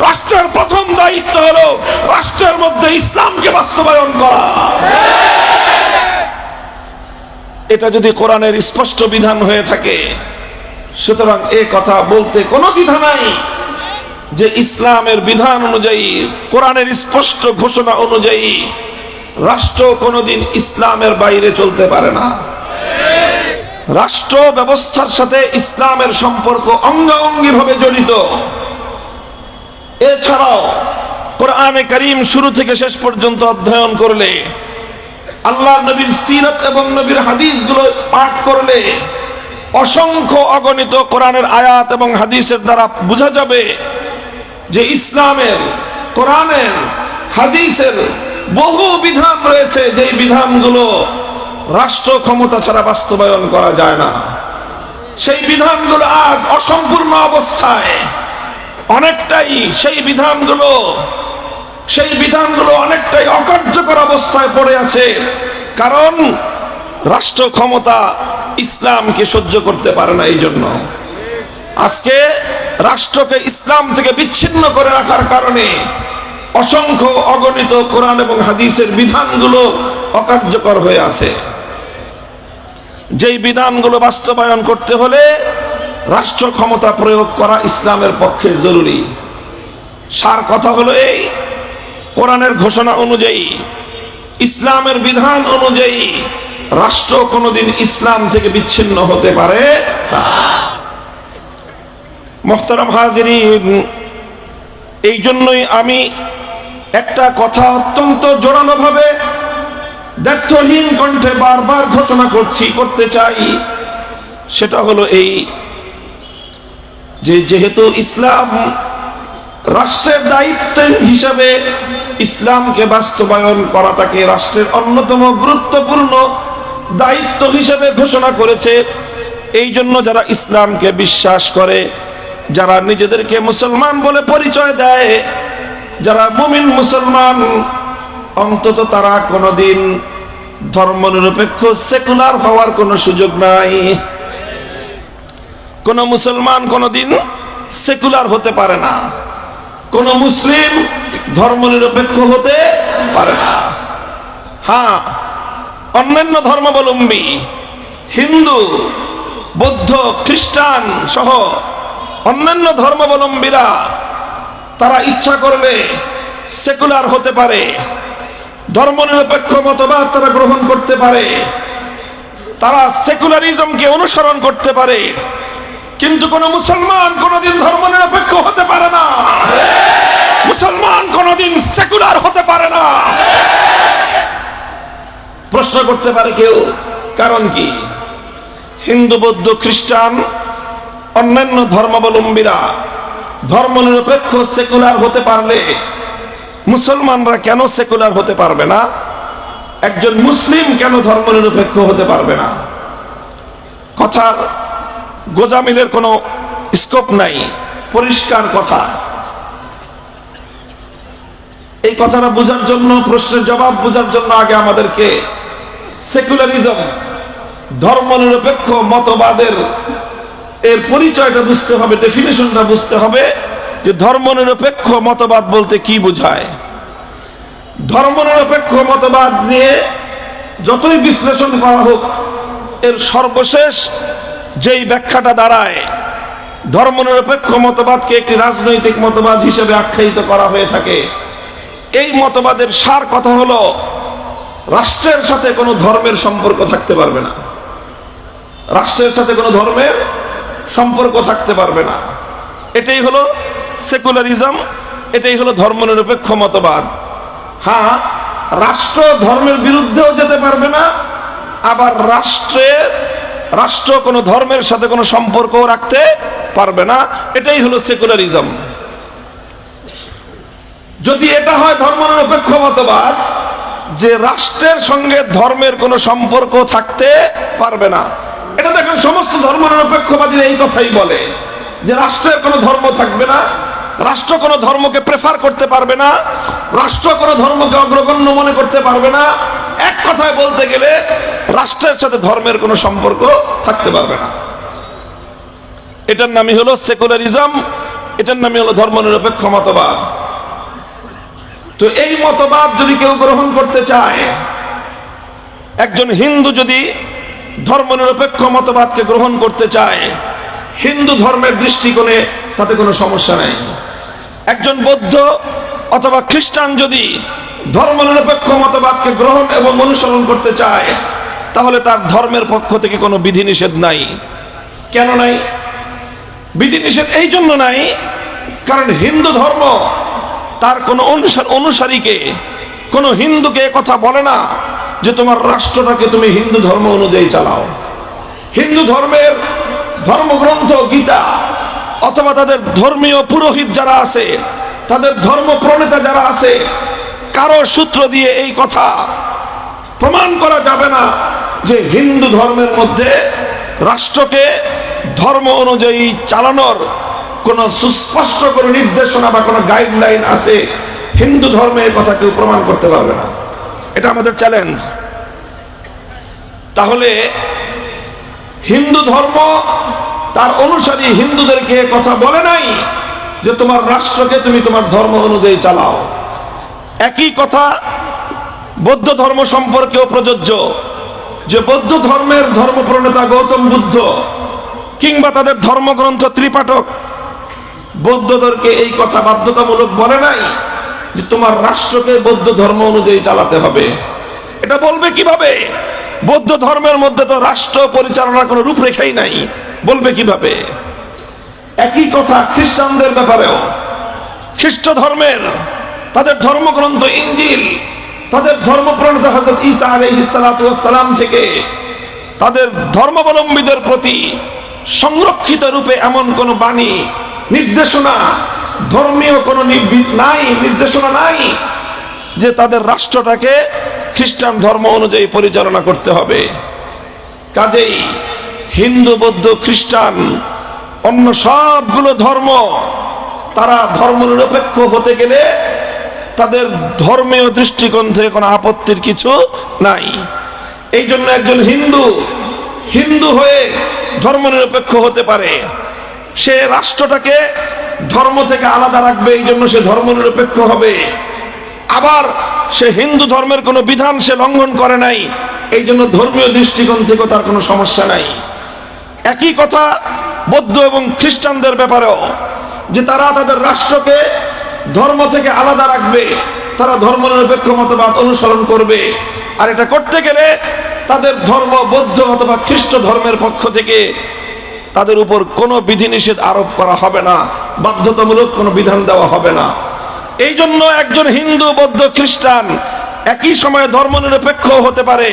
রাষ্ট্রের প্রথম দায়িত্ব হলো রাষ্ট্রের মধ্যে ইসলামকে বাস্তবায়ন করা। এটা যদি কোরআনের স্পষ্ট বিধান হয়ে থাকে, সুতরাং এই কথা বলতে কোনো দ্বিধা নাই যে ইসলামের বিধান অনুযায়ী, কোরআনের স্পষ্ট ঘোষণা অনুযায়ী রাষ্ট্র কোনোদিন ইসলামের বাইরে চলতে পারে না। রাষ্ট্র ব্যবস্থার সাথে ইসলামের সম্পর্ক অঙ্গাঙ্গিভাবে জড়িত। এছাড়াও কোরআনে কারীম শুরু থেকে শেষ পর্যন্ত অধ্যয়ন করলে, আল্লাহ নবীর সিরাত এবং নবীর হাদিসগুলো পাঠ করলে অসংখ্য অগণিত কোরআনের আয়াত এবং হাদিসের দ্বারা বোঝা যাবে যে ইসলামের, কোরআনের, হাদিসের বহু বিধান রয়েছে, যেই বিধানগুলো রাষ্ট্র ক্ষমতা ছাড়া বাস্তবায়ন করা যায় না। সেই বিধানগুলো আজ অসম্পূর্ণ অবস্থায়, অনেকটাই সেই বিধানগুলো অনেকটাই অকার্যকর অবস্থায় পড়ে আছে, কারণ রাষ্ট্র ক্ষমতা ইসলামকে সহ্য করতে পারে না। এই জন্য আজকে রাষ্ট্রকে ইসলাম থেকে বিচ্ছিন্ন করে রাখার কারণে অসংখ্য অগণিত কোরআন এবং হাদিসের বিধানগুলো অকার্যকর হয়ে আছে। যেই বিধানগুলো বাস্তবায়ন করতে হলে রাষ্ট্র ক্ষমতা প্রয়োগ করা ইসলামের পক্ষে জরুরি। সার কথা হলো এই, কোরআনের ঘোষণা অনুযায়ী, ইসলামের বিধান অনুযায়ী রাষ্ট্র কোনোদিন ইসলাম থেকে বিচ্ছিন্ন হতে পারে না। মুহতারাম হাজিরিন, এই জন্যই আমি একটা কথা অত্যন্ত জোরালোভাবে দ্ব্যর্থহীন কণ্ঠে বারবার ঘোষণা করতে চাই। সেটা হলো এই যে, যেহেতু ইসলাম রাষ্ট্রের দায়িত্ব হিসাবে ইসলামকে বাস্তবায়ন করাটাকে রাষ্ট্রের অন্যতম গুরুত্বপূর্ণ দায়িত্ব হিসেবে ঘোষণা করেছে, এই জন্য যারা ইসলামকে বিশ্বাস করে, যারা নিজেদেরকে মুসলমান বলে পরিচয় দেয়, যারা মুমিন মুসলমান, অন্তত তারা কোনোদিন ধর্মনিরপেক্ষ সেকুলার হওয়ার কোনো সুযোগ নাই। কোন মুসলমান কোনোদিন সেকুলার হতে পারে না, কোন মুসলিম ধর্মনিরপেক্ষ হতে পারে না। হ্যাঁ, অন্যান্য ধর্মাবলম্বী হিন্দু, বৌদ্ধ, খ্রিস্টান সহ অন্যান্য ধর্মাবলম্বীরা তারা ইচ্ছা করলে সেকুলার হতে পারে, ধর্মনিরপেক্ষ মতবাদ তারা গ্রহণ করতে পারে, তারা সেকুলারিজমকে অনুসরণ করতে পারে, কিন্তু কোন মুসলমান কোনদিন ধর্মনিরপেক্ষ হতে পারে না। মুসলমান কোনদিন সেকুলার হতে পারে না। প্রশ্ন করতে পারে কেউ, কারণ কি? হিন্দু, বৌদ্ধ, খ্রিস্টান, অন্যান্য ধর্মাবলম্বীরা ধর্মনিরপেক্ষ সেকুলার হতে পারলে মুসলমানরা কেন সেকুলার হতে পারবে না? একজন মুসলিম কেন ধর্মনিরপেক্ষ হতে পারবে না? কথার গোজামিলের কোনো স্কোপ নাই, পরিষ্কার কথা। এই কথাটা বোঝার জন্য, প্রশ্নের জবাব বোঝার জন্য আগে আমাদেরকে সেকুলারিজম, ধর্মনিরপেক্ষ মতবাদের এর পরিচয়টা বুঝতে হবে, ডেফিনেশনটা বুঝতে হবে যে ধর্মনিরপেক্ষ মতবাদ বলতে কি বোঝায়। ধর্মনিরপেক্ষ মতবাদ নিয়ে যতই বিশ্লেষণ করা হোক, এর সর্বশেষ যেই ব্যাখ্যাটা দাঁড়ায়, ধর্মনিরপেক্ষ মতবাদকে একটি রাজনৈতিক মতবাদ হিসেবে আখ্যায়িত করা হয়ে থাকে। এই মতবাদের সার কথা হলো, রাষ্ট্রের সাথে কোনো ধর্মের সম্পর্ক থাকতে পারবে না। রাষ্ট্রের সাথে কোনো ধর্মের সম্পর্ক থাকতে পারবে না। এটাই হলো সেকুলারিজম, এটাই হলো ধর্মনিরপেক্ষ মতবাদ। হ্যাঁ, রাষ্ট্র ধর্মের বিরুদ্ধেও যেতে পারবে না, আবার রাষ্ট্র কোনো ধর্মের সাথে কোনো সম্পর্ক রাখতে পারবে না। এটাই হলো সেকুলারিজম। যদি এটা হয় ধর্মনিরপেক্ষ মতবাদ, যে রাষ্ট্রের সঙ্গে ধর্মের কোনো সম্পর্ক থাকতে পারবে না, এটা দেখেন সমস্ত ধর্মনিরপেক্ষবাদীরা এই কথাই বলে যে রাষ্ট্রের কোনো ধর্ম থাকবে না, রাষ্ট্র কোনো ধর্মকে প্রেফার করতে পারবে না, রাষ্ট্র কোনো ধর্মকে অগ্রগণ্য মনে করতে পারবে না। এক কথায় বলতে গেলে রাষ্ট্রের সাথে ধর্মের কোনো সম্পর্ক থাকতে পারবে না। এটার নামই হলো সেকুলারিজম, এটার নামই হলো ধর্মনিরপেক্ষ মতবাদ। তো এই মতবাদ যদি কেউ গ্রহণ করতে চায়, একজন হিন্দু যদি ধর্মনিরপেক্ষ মতবাদকে গ্রহণ করতে চায়, হিন্দু ধর্মের দৃষ্টিকোণে তাতে কোনো সমস্যা নাই। একজন বৌদ্ধ অথবা খ্রিস্টান যদি ধর্মনিরপেক্ষ মতবাদকে গ্রহণ এবং অনুসরণ করতে চায়, তাহলে তার ধর্মের পক্ষ থেকে কোনো বিধিনিষেধ নাই। কেন নাই? বিধিনিষেধ এই জন্য নাই, কারণ হিন্দু ধর্ম তার কোনো অনুসারীকে, কোনো হিন্দুকে কথা বলে না যে তোমার রাষ্ট্রটাকে তুমি হিন্দু ধর্ম অনুযায়ী চালাও। হিন্দু ধর্মের ধর্মগ্রন্থ গীতা অথবা তাদের ধর্মীয় পুরোহিত যারা আছে, তাদের ধর্ম প্রণেতা যারা আছে, কারো সূত্র দিয়ে এই কথা প্রমাণ করা যাবে না যে হিন্দু ধর্মের মধ্যে রাষ্ট্রকে ধর্ম অনুযায়ী চালানোর কোন সুস্পষ্ট কোনো নির্দেশনা বা কোনো গাইডলাইন আছে। হিন্দু ধর্মে এই কথা কেউ প্রমাণ করতে পারবে না। এটা আমাদের চ্যালেঞ্জ। তাহলে হিন্দু ধর্ম তার অনুসারী হিন্দুদেরকে কথা বলে নাই যে তোমার রাষ্ট্রকে তুমি তোমার ধর্ম অনুযায়ী চালাও। একই কথা বৌদ্ধ ধর্ম সম্পর্কেও প্রযোজ্য, যে বৌদ্ধ ধর্মের ধর্মপ্রণেতা গৌতম বুদ্ধ কিংবা তাদের ধর্মগ্রন্থ ত্রিপাঠক বৌদ্ধদেরকে এই কথা বাধ্যতামূলক বলে নাই যে তোমার রাষ্ট্রকে বৌদ্ধ ধর্ম অনুযায়ী চালাতে হবে। এটা বলবে কিভাবে? বৌদ্ধ ধর্মের মধ্যে তো রাষ্ট্র পরিচালনার কোনো রূপরেখাই নাই, বলবে কিভাবে? একই কথা খ্রিস্টানদের ব্যাপারেও। খ্রিস্ট ধর্মের তাদের ধর্মগ্রন্থ ইনজিল, তাদের ধর্মপ্রণেতা হযরত ঈসা আলাইহিস সালাতু ওয়াস সালাম থেকে তাদের ধর্মাবলম্বীদের প্রতি সংরক্ষিত রূপে এমন কোন বাণী, নির্দেশনা, ধর্মীয় কোন নির্দেশনা নাই যে তাদের রাষ্ট্রটাকে খ্রিস্টান ধর্ম অনুযায়ী পরিচালনা করতে হবে। কাজেই হিন্দু, বৌদ্ধ, খ্রিস্টান, অন্য সবগুলো ধর্ম, তারা ধর্মনিরপেক্ষ হতে গেলে তাদের ধর্মীয় দৃষ্টিকোণ থেকে কোনো আপত্তির কিছু নাই। এই জন্য একজন হিন্দু হয়ে ধর্মনিরপেক্ষ হতে পারে। সে রাষ্ট্রটাকে ধর্ম থেকে আলাদা রাখবে, এই জন্য সে ধর্মনিরপেক্ষ হবে। আবার সে হিন্দু ধর্মের কোনো বিধান সে লঙ্ঘন করে নাই, এই জন্য ধর্মীয় দৃষ্টিকোণ থেকে তার কোনো সমস্যা নাই। একই কথা বৌদ্ধ এবং খ্রিস্টানদের ব্যাপারেও, যে তারা তাদের রাষ্ট্রকে ধর্ম থেকে আলাদা রাখবে, তারা ধর্মনিরপেক্ষ মতবাদ অনুসরণ করবে। আর এটা করতে গেলে তাদের ধর্ম বৌদ্ধ অথবা খ্রিস্ট ধর্মের পক্ষ থেকে তাদের উপর কোনো বিধিনিষেধ আরোপ করা হবে না, বাধ্যতামূলক কোনো বিধান দেওয়া হবে না। এই জন্য একজন হিন্দু, বৌদ্ধ, খ্রিস্টান একই সময়ে ধর্মনিরপেক্ষ হতে পারে,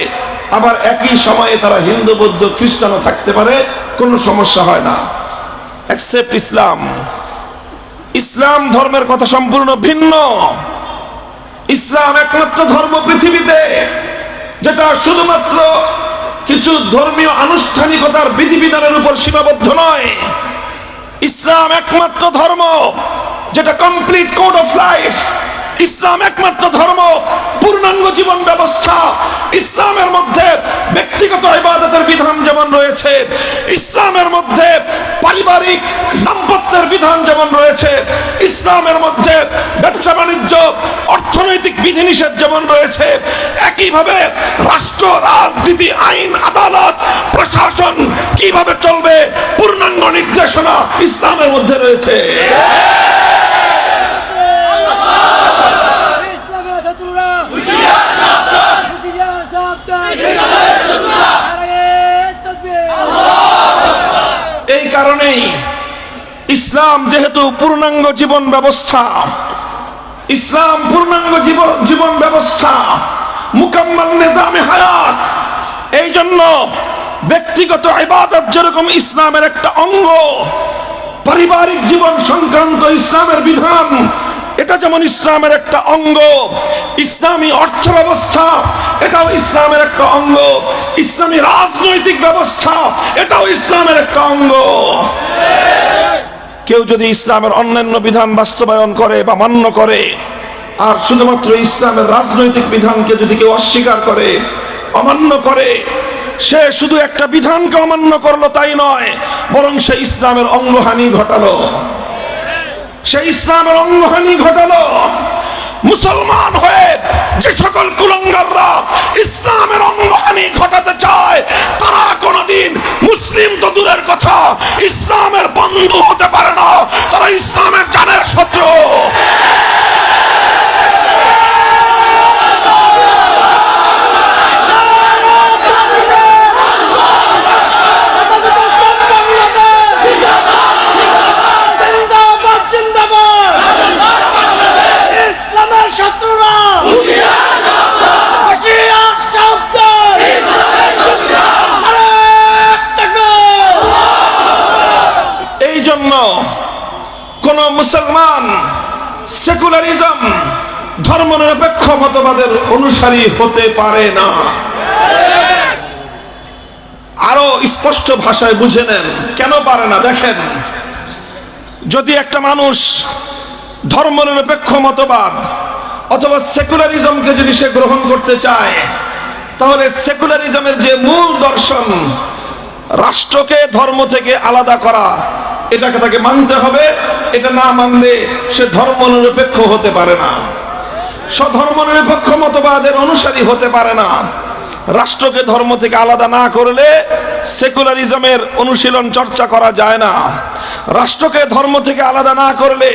আবার একই সময়ে তারা হিন্দু, বৌদ্ধ, খ্রিস্টানও থাকতে পারে, কোনো সমস্যা হয় না। এক্সেপ্ট ইসলাম। ইসলাম ধর্মের কথা সম্পূর্ণ ভিন্ন। ইসলাম একমাত্র ধর্ম পৃথিবীতে যেটা শুধুমাত্র কিছু ধর্মীয় আনুষ্ঠানিকতার বিধিবিধানের উপর সীমাবদ্ধ নয়। ইসলাম একমাত্র ধর্ম যেটা কমপ্লিট কোড অফ লাইফ। ইসলাম একমাত্র ধর্ম পূর্ণাঙ্গ জীবন ব্যবস্থা। ইসলামের মধ্যে ব্যক্তিগত ইবাদতের বিধান যেমন রয়েছে, ইসলামের মধ্যে পারিবারিক দাম্পত্যের বিধান যেমন রয়েছে, ইসলামের মধ্যে ব্যবসা বাণিজ্য, অর্থনৈতিক বিধিনিষেধ যেমন রয়েছে, একইভাবে রাষ্ট্র, রাজনীতি, আইন, আদালত, প্রশাসন কিভাবে চলবে পূর্ণাঙ্গ নির্দেশনা ইসলামের মধ্যে রয়েছে। এই কারণেই ইসলাম যেহেতু পূর্ণাঙ্গ জীবন ব্যবস্থা, ইসলাম পূর্ণাঙ্গ জীবন ব্যবস্থা, মুকাম্মাল নিজামে হায়াত, এই জন্য ব্যক্তিগত ইবাদত যেরকম ইসলামের একটা অঙ্গ, পারিবারিক জীবন সংক্রান্ত ইসলামের বিধান এটা যেমন ইসলামের একটা অঙ্গ, ইসলামী অর্থ ব্যবস্থা এটাও ইসলামের একটা অঙ্গ, ইসলামী রাজনৈতিক ব্যবস্থা এটাও ইসলামের একটা অঙ্গ। কেউ যদি ইসলামের অন্যান্য বিধান বাস্তবায়ন করে বা মান্য করে, আর শুধুমাত্র ইসলামের রাজনৈতিক বিধানকে যদি কেউ অস্বীকার করে, অমান্য করে, সে শুধু একটা বিধানকে অমান্য করলো তাই নয়, বরং সে ইসলামের অঙ্গহানি ঘটালো। সে ইসলামের অঙ্গহানি ঘটালো। মুসলমান হয়ে যে সকল কুলাঙ্গাররা ইসলামের অঙ্গহানি ঘটাতে চায়, তারা কোনদিন মুসলিম তো দূরের কথা, ইসলামের বন্ধু হতে পারে না, তারা ইসলামের জানের শত্রু। কোন মুসলমান সেকুলারিজম, ধর্মনিরপেক্ষ মতবাদের অনুসারী হতে পারে না। আরো স্পষ্ট ভাষায় বুঝে নেন কেন পারে না। দেখেন, যদি একটা মানুষ ধর্মনিরপেক্ষ মতবাদ অথবা সেকুলারিজমকে যদি সে গ্রহণ করতে চায়, তাহলে সেকুলারিজমের যে মূল দর্শন, রাষ্ট্রকে ধর্ম থেকে আলাদা করা, এটাকে তাকে মানতে হবে। এটা না মানলে সে ধর্মনিরপেক্ষ হতে পারে না, স্বধর্মনিরপেক্ষ মতবাদের অনুসারী হতে পারে না। রাষ্ট্রকে ধর্ম থেকে আলাদা না করলে সেকুলারিজমের অনুশীলন চর্চা করা যায় না। রাষ্ট্রকে ধর্ম থেকে আলাদা না করলে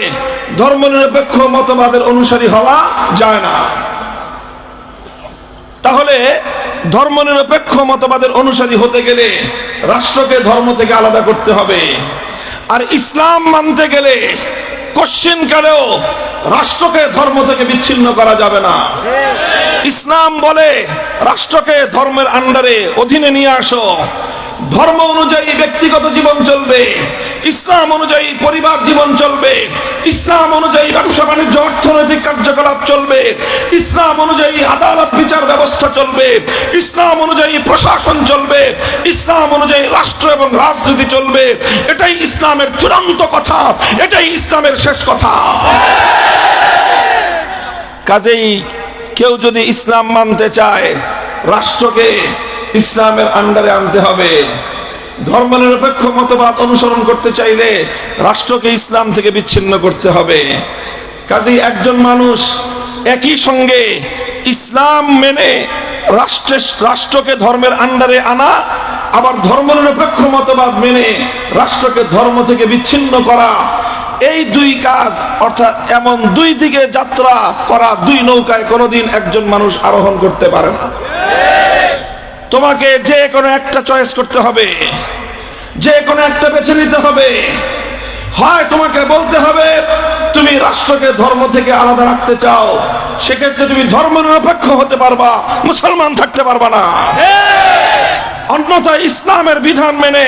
ধর্মনিরপেক্ষ মতবাদের অনুসারী হওয়া যায় না। তাহলে ধর্মনিরপেক্ষ মতবাদের অনুসারী হতে গেলে রাষ্ট্রকে ধর্ম থেকে আলাদা করতে হবে। আর ইসলাম মানতে গেলে কোশ্চিনকালেও রাষ্ট্রকে ধর্ম থেকে বিচ্ছিন্ন করা যাবে না। ইসলাম বলে রাষ্ট্রকে ধর্মের আন্ডারে, অধীনে নিয়ে আসো। ধর্ম অনুযায়ী ব্যক্তিগত জীবন চলবে, ইসলাম অনুযায়ী পরিবার জীবন চলবে, ইসলাম অনুযায়ী ব্যবসা বাণিজ্য অর্থনৈতিক কার্যকলাপ চলবে, ইসলাম অনুযায়ী আদালত বিচার ব্যবস্থা চলবে, ইসলাম অনুযায়ী প্রশাসন চলবে, ইসলাম অনুযায়ী রাষ্ট্র এবং রাজনীতি চলবে। এটাই ইসলামের চূড়ান্ত কথা, এটাই ইসলামের শেষ কথা। কাজেই কেউ যদি ইসলাম মানতে চায়, রাষ্ট্রকে ইসলামের আন্ডারে আনতে হবে। ধর্মনিরপেক্ষ মতবাদ অনুসরণ করতে চাইলে রাষ্ট্রকে ইসলাম থেকে বিচ্ছিন্ন করতে হবে। কাজেই একজন মানুষ একই সঙ্গে ইসলাম মেনে রাষ্ট্রকে ধর্মের আন্ডারে আনা, আবার ধর্মনিরপেক্ষ মতবাদ মেনে রাষ্ট্রকে ধর্ম থেকে বিচ্ছিন্ন করা, এই দুই কাজ, অর্থাৎ এমন দুই দিকে যাত্রা করা দুই নৌকায় কোনোদিন একজন মানুষ আরোহণ করতে পারে না। তোমাকে যে কোনো একটা চয়েস করতে হবে, যে কোনো একটা বেছে নিতে হবে। হয় তোমাকে বলতে হবে তুমি রাষ্ট্রকে ধর্ম থেকে আলাদা রাখতে চাও, সেক্ষেত্রে তুমি ধর্ম নিরপেক্ষ হতে পারবা, মুসলমান থাকতে পারবা না। অন্যথায় ইসলামের বিধান মেনে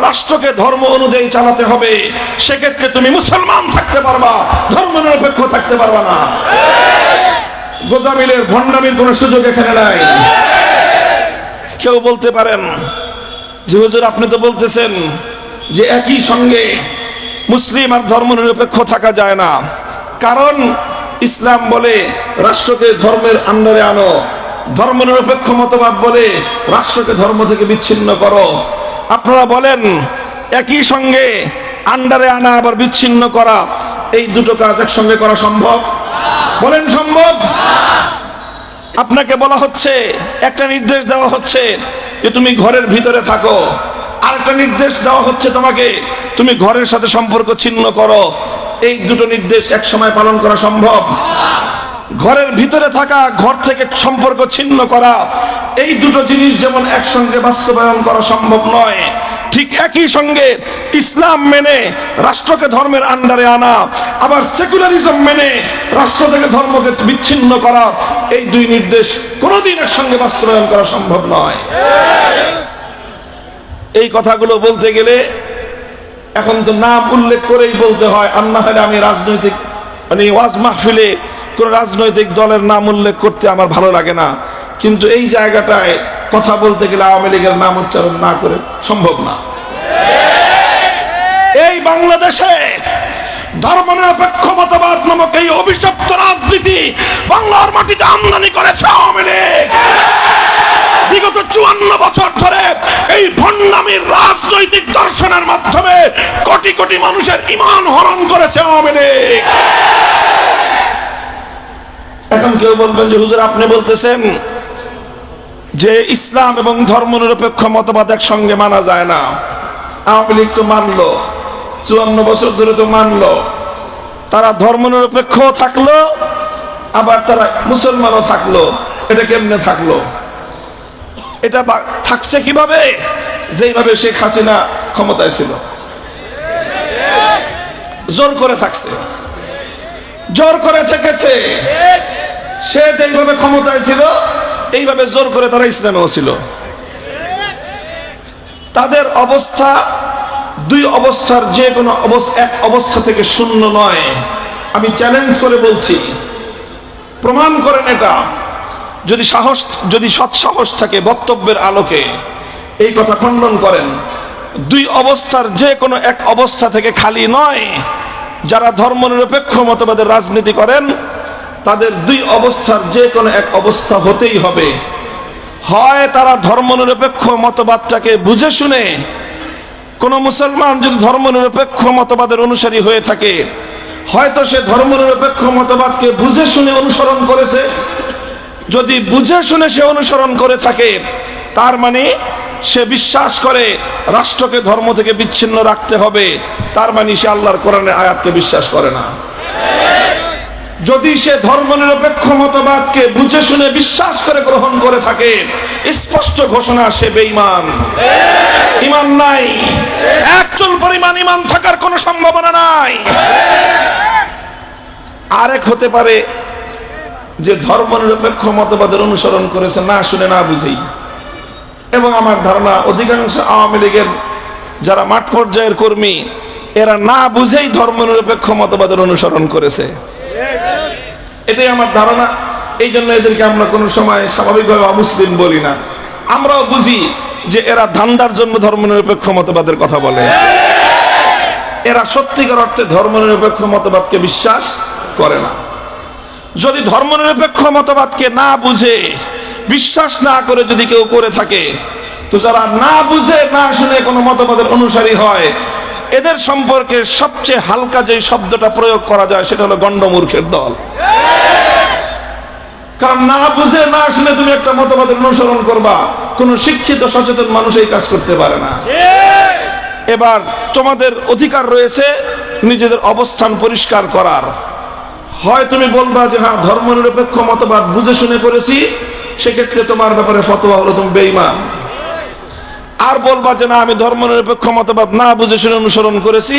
রাষ্ট্রকে ধর্ম অনুযায়ী চালাতে হবে, সেক্ষেত্রে তুমি মুসলমান থাকতে পারবা, ধর্ম নিরপেক্ষ থাকতে পারবা না। গোজামিলের ভণ্ডামির কোন সুযোগ এখানে নাই। কেউ বলতে পারেন যে হুজুর আপনি তো বলতেছেন যে একই সঙ্গে মুসলিম আর ধর্ম নিরপেক্ষ থাকা যায় না, কারণ ইসলাম বলে রাষ্ট্রকে ধর্মের আন্ডারে আনো, ধর্ম নিরপেক্ষ মতবাদ বলে রাষ্ট্রকে ধর্ম থেকে বিচ্ছিন্ন করো। আপনারা বলেন একই সঙ্গে আন্ডারে আনা আবার বিচ্ছিন্ন করা, এই দুটো কাজ একসঙ্গে করা সম্ভব? বলেন সম্ভব? আপনাকে বলা হচ্ছে, একটা নির্দেশ দেওয়া হচ্ছে যে তুমি ঘরের ভিতরে থাকো, আর একটা নির্দেশ দেওয়া হচ্ছে তোমাকে তুমি ঘরের সাথে সম্পর্ক ছিন্ন করো। এই দুটো নির্দেশ এক সময় পালন করা সম্ভব? ঘরের ভিতরে থাকা, ঘর থেকে সম্পর্ক ছিন্ন করা, এই দুটো জিনিস যেমন একসঙ্গে বাস্তবায়ন করা সম্ভব নয়, ঠিক একই সঙ্গে ইসলাম মেনে রাষ্ট্রকে ধর্মের আন্ডারে আনা, আবার সেকুলারিজম মেনে রাষ্ট্র থেকে ধর্মকে বিচ্ছিন্ন করা, এই দুই নির্দেশ কোনোদিন একসঙ্গে বাস্তবায়ন করা সম্ভব নয়। এই কথাগুলো বলতে গেলে এখন তো নাম উল্লেখ করেই বলতে হয়, আর না হলে আমি রাজনৈতিক ওয়াজ মাহফিলে কোন রাজনৈতিক দলের নাম উল্লেখ করতে আমার ভালো লাগে না, কিন্তু এই জায়গাটায় কথা বলতে গেলে আওয়ামী লীগের নাম উচ্চারণ না করে সম্ভব না। এই বাংলাদেশে ধর্মনিরপেক্ষ মতবাদ নামক এই অভিশপ্ত রাজনীতি বাংলার মাটিতে আমদানি করেছে আওয়ামী লীগ। বিগত 54 বছর ধরে এই ভণ্ডামির রাজনৈতিক দর্শনের মাধ্যমে কোটি কোটি মানুষের ঈমান হরণ করেছে আওয়ামী লীগ। এখন কেউ বলবেন যে হুজুর আপনি বলতেছেন যে ইসলাম এবং ধর্মনিরপেক্ষ মতবাদ একসঙ্গে মানা যায় না। আওয়ামী লীগ তো মানলো, 54 বছর ধরে তো মানলো, তারা ধর্মনিরপেক্ষ থাকলো আবার তারা মুসলমানও থাকলো। এটা কেমনে থাকলো? এটা থাকছে কিভাবে? যেইভাবে শেখ হাসিনা ক্ষমতায় ছিল, জোর করে থাকছে, জোর করে থেকেছে। সে যেইভাবে ক্ষমতায় ছিল এইভাবে জোর করে তারা ইসলামেও ছিল। তাদের অবস্থা দুই অবস্থার যে কোনো এক অবস্থা থেকে শূন্য নয়। আমি চ্যালেঞ্জ করে বলছি, প্রমাণ করেন এটা। যদি সৎ সাহস থাকে বক্তব্যের আলোকে এই কথা খণ্ডন করেন। দুই অবস্থার যে কোনো এক অবস্থা থেকে খালি নয়। যারা ধর্মনিরপেক্ষ মতবাদের রাজনীতি করেন তাদের দুই অবস্থার যে কোনো এক অবস্থা হতেই হবে। হয় তারা ধর্মনিরপেক্ষ মতবাদটাকে বুঝে শুনে, কোন মুসলমান যদি ধর্মনিরপেক্ষ মতবাদের অনুসারী হয়ে থাকে, হয়তো সে ধর্মনিরপেক্ষ মতবাদকে বুঝে শুনে অনুসরণ করেছে। যদি বুঝে শুনে সে অনুসরণ করে থাকে, তার মানে সে বিশ্বাস করে রাষ্ট্রকে ধর্ম থেকে বিচ্ছিন্ন রাখতে হবে, তার মানে সে আল্লাহর কোরআনের আয়াতকে বিশ্বাস করে না। যদি সে ধর্মনিরপেক্ষ মতবাদকে বুঝে শুনে বিশ্বাস করে গ্রহণ করে থাকে, স্পষ্ট ঘোষণা সে বেঈমান, ঈমান নাই, একচুল পরিমাণ ঈমান থাকার কোনো সম্ভাবনা নাই। আরেক হতে পারে যে ধর্মনিরপেক্ষ মতবাদের অনুসরণ করেছে না শুনে না বুঝেই, এবং আমার ধারণা অধিকাংশ আওয়ামী লীগের যারা মাঠ পর্যায়ের কর্মী এরা না বুঝেই ধর্মনিরপেক্ষ মতবাদের অনুসরণ করেছে, এটাই আমার ধারণা। এই জন্য এদেরকে আমরা কোনো সময় স্বাভাবিকভাবে অমুসলিম বলি না। আমরাও বুঝি যে এরা ধান্দার জন্য ধর্মনিরপেক্ষ মতবাদের কথা বলে। এরা সত্যিকার অর্থে ধর্মনিরপেক্ষ মতবাদকে বিশ্বাস করে না। যদি ধর্মনিরপেক্ষ মতবাদকে না বুঝে বিশ্বাস না করে যদি কেউ করে থাকে, তো যারা না বুঝে না শুনে কোনো মতবাদের অনুসারী হয়, এদের সম্পর্কে সবচেয়ে হালকা যে শব্দটা প্রয়োগ করা যায় সেটা হলো গণ্ডমূর্খের দল। কারণ না বুঝে না শুনে তুমি একটা মতবাদের অনুসরণ করবা, কোন শিক্ষিত সচেতন মানুষ এই কাজ করতে পারে না। এবার তোমাদের অধিকার রয়েছে নিজেদের অবস্থান পরিষ্কার করার। হয় তুমি বলবা যে হ্যাঁ ধর্মনিরপেক্ষ মতবাদ বুঝে শুনে করেছি, সেক্ষেত্রে তোমার ব্যাপারে ফতোয়া হলো তুমি বেঈমান। আর বলবা যে না আমি ধর্মনিরপেক্ষ মতবাদ না বুঝে শুনে অনুসরণ করেছি,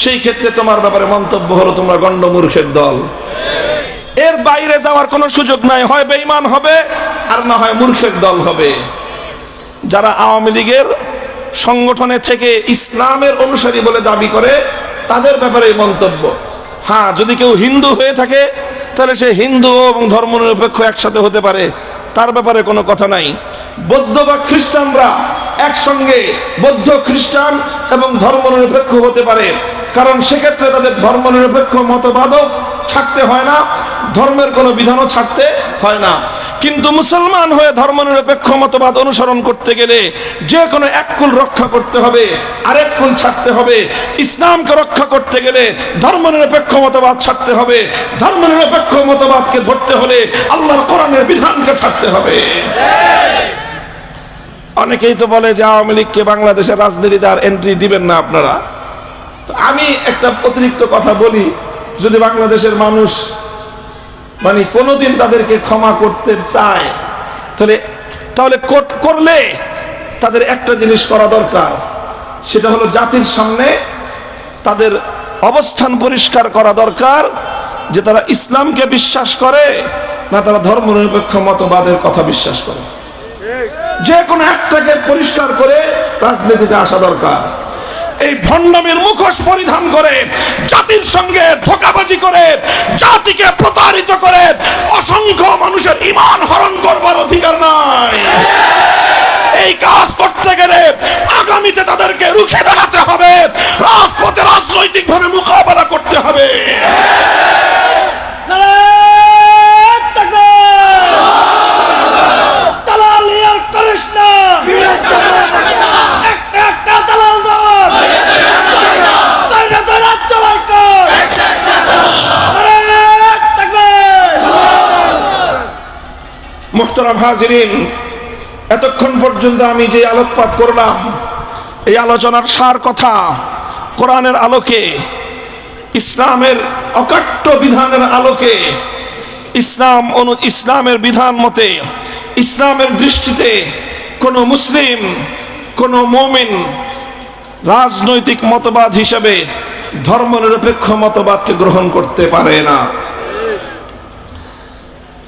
সেই ক্ষেত্রে তোমার ব্যাপারে মন্তব্য হলো তোমরা গণ্ডমূর্খের দল। এর বাইরে যাওয়ার কোনো সুযোগ নাই, হয় বেঈমান হবে আর না হয় মূর্খের দল হবে। যারা আওয়ামী লীগের সংগঠনে থেকে ইসলামের অনুসারী বলে দাবি করে তাদের ব্যাপারে এই মন্তব্য। হ্যাঁ, যদি কেউ হিন্দু হয়ে থাকে তাহলে সে হিন্দু এবং ধর্মনিরপেক্ষ একসাথে হতে পারে, তার ব্যাপারে কোনো কথা নাই। বৌদ্ধ বা খ্রিস্টানরা একসঙ্গে বৌদ্ধ খ্রিস্টান এবং ধর্মনিরপেক্ষ হতে পারে, কারণ সেক্ষেত্রে তাদের ধর্মনিরপেক্ষ মতবাদও ছাড়তে হয় না, ধর্মের কোনো বিধানও ছাড়তে হয় না। কিন্তু মুসলমান হয়ে ধর্মনিরপেক্ষ মতবাদ অনুসরণ করতে গেলে যে কোনো এক কুল রক্ষা করতে হবে, আরেক কুল ছাড়তে হবে। ইসলামকে রক্ষা করতে গেলে ধর্মনিরপেক্ষ মতবাদ ছাড়তে হবে, ধর্মনিরপেক্ষ মতবাদকে ধরতে হলে আল্লাহর কোরআনের বিধানকে ছাড়তে হবে। অনেকেই তো বলে যে আওয়ামী লীগকে বাংলাদেশের রাজনীতিতে আর এন্ট্রি দিবেন না আপনারা। তো আমি একটা অতিরিক্ত কথা বলি, যদি বাংলাদেশের মানুষ মানে কোনোদিন তাদেরকে ক্ষমা করতে চায় তাহলে করলে তাদের একটা জিনিস করা দরকার, সেটা হলো জাতির সামনে তাদের অবস্থান পরিষ্কার করা দরকার যে তারা ইসলামকে বিশ্বাস করে না তারা ধর্মনিরপেক্ষ মতবাদের কথা বিশ্বাস করে। যে কোনো একটাকে পরিষ্কার করে রাজনীতিতে আসা দরকার। এই ভণ্ডামির মুখোশ পরিধান করে জাতির সঙ্গে ধোঁকাবাজি করে জাতিকে প্রতারিত করে অসংখ্য মানুষের ঈমান হরণ করবার অধিকার নাই। এই কাজ করতে গেলে আগামীতে তাদেরকে রুখে দাঁড়াতে হবে, রাজপথে রাজনৈতিকভাবে মোকাবেলা করতে হবে। মুহতারাম হাজিরিন, এতক্ষণ পর্যন্ত আমি যে আলোকপাত করলাম এই আলোচনার সার কথা কোরআনের আলোকে, ইসলামের অকাট্য বিধানের আলোকে, ইসলামের বিধান মতে, ইসলামের দৃষ্টিতে কোন মুসলিম, কোন মুমিন রাজনৈতিক মতবাদ হিসেবে ধর্মনিরপেক্ষ মতবাদকে গ্রহণ করতে পারে না।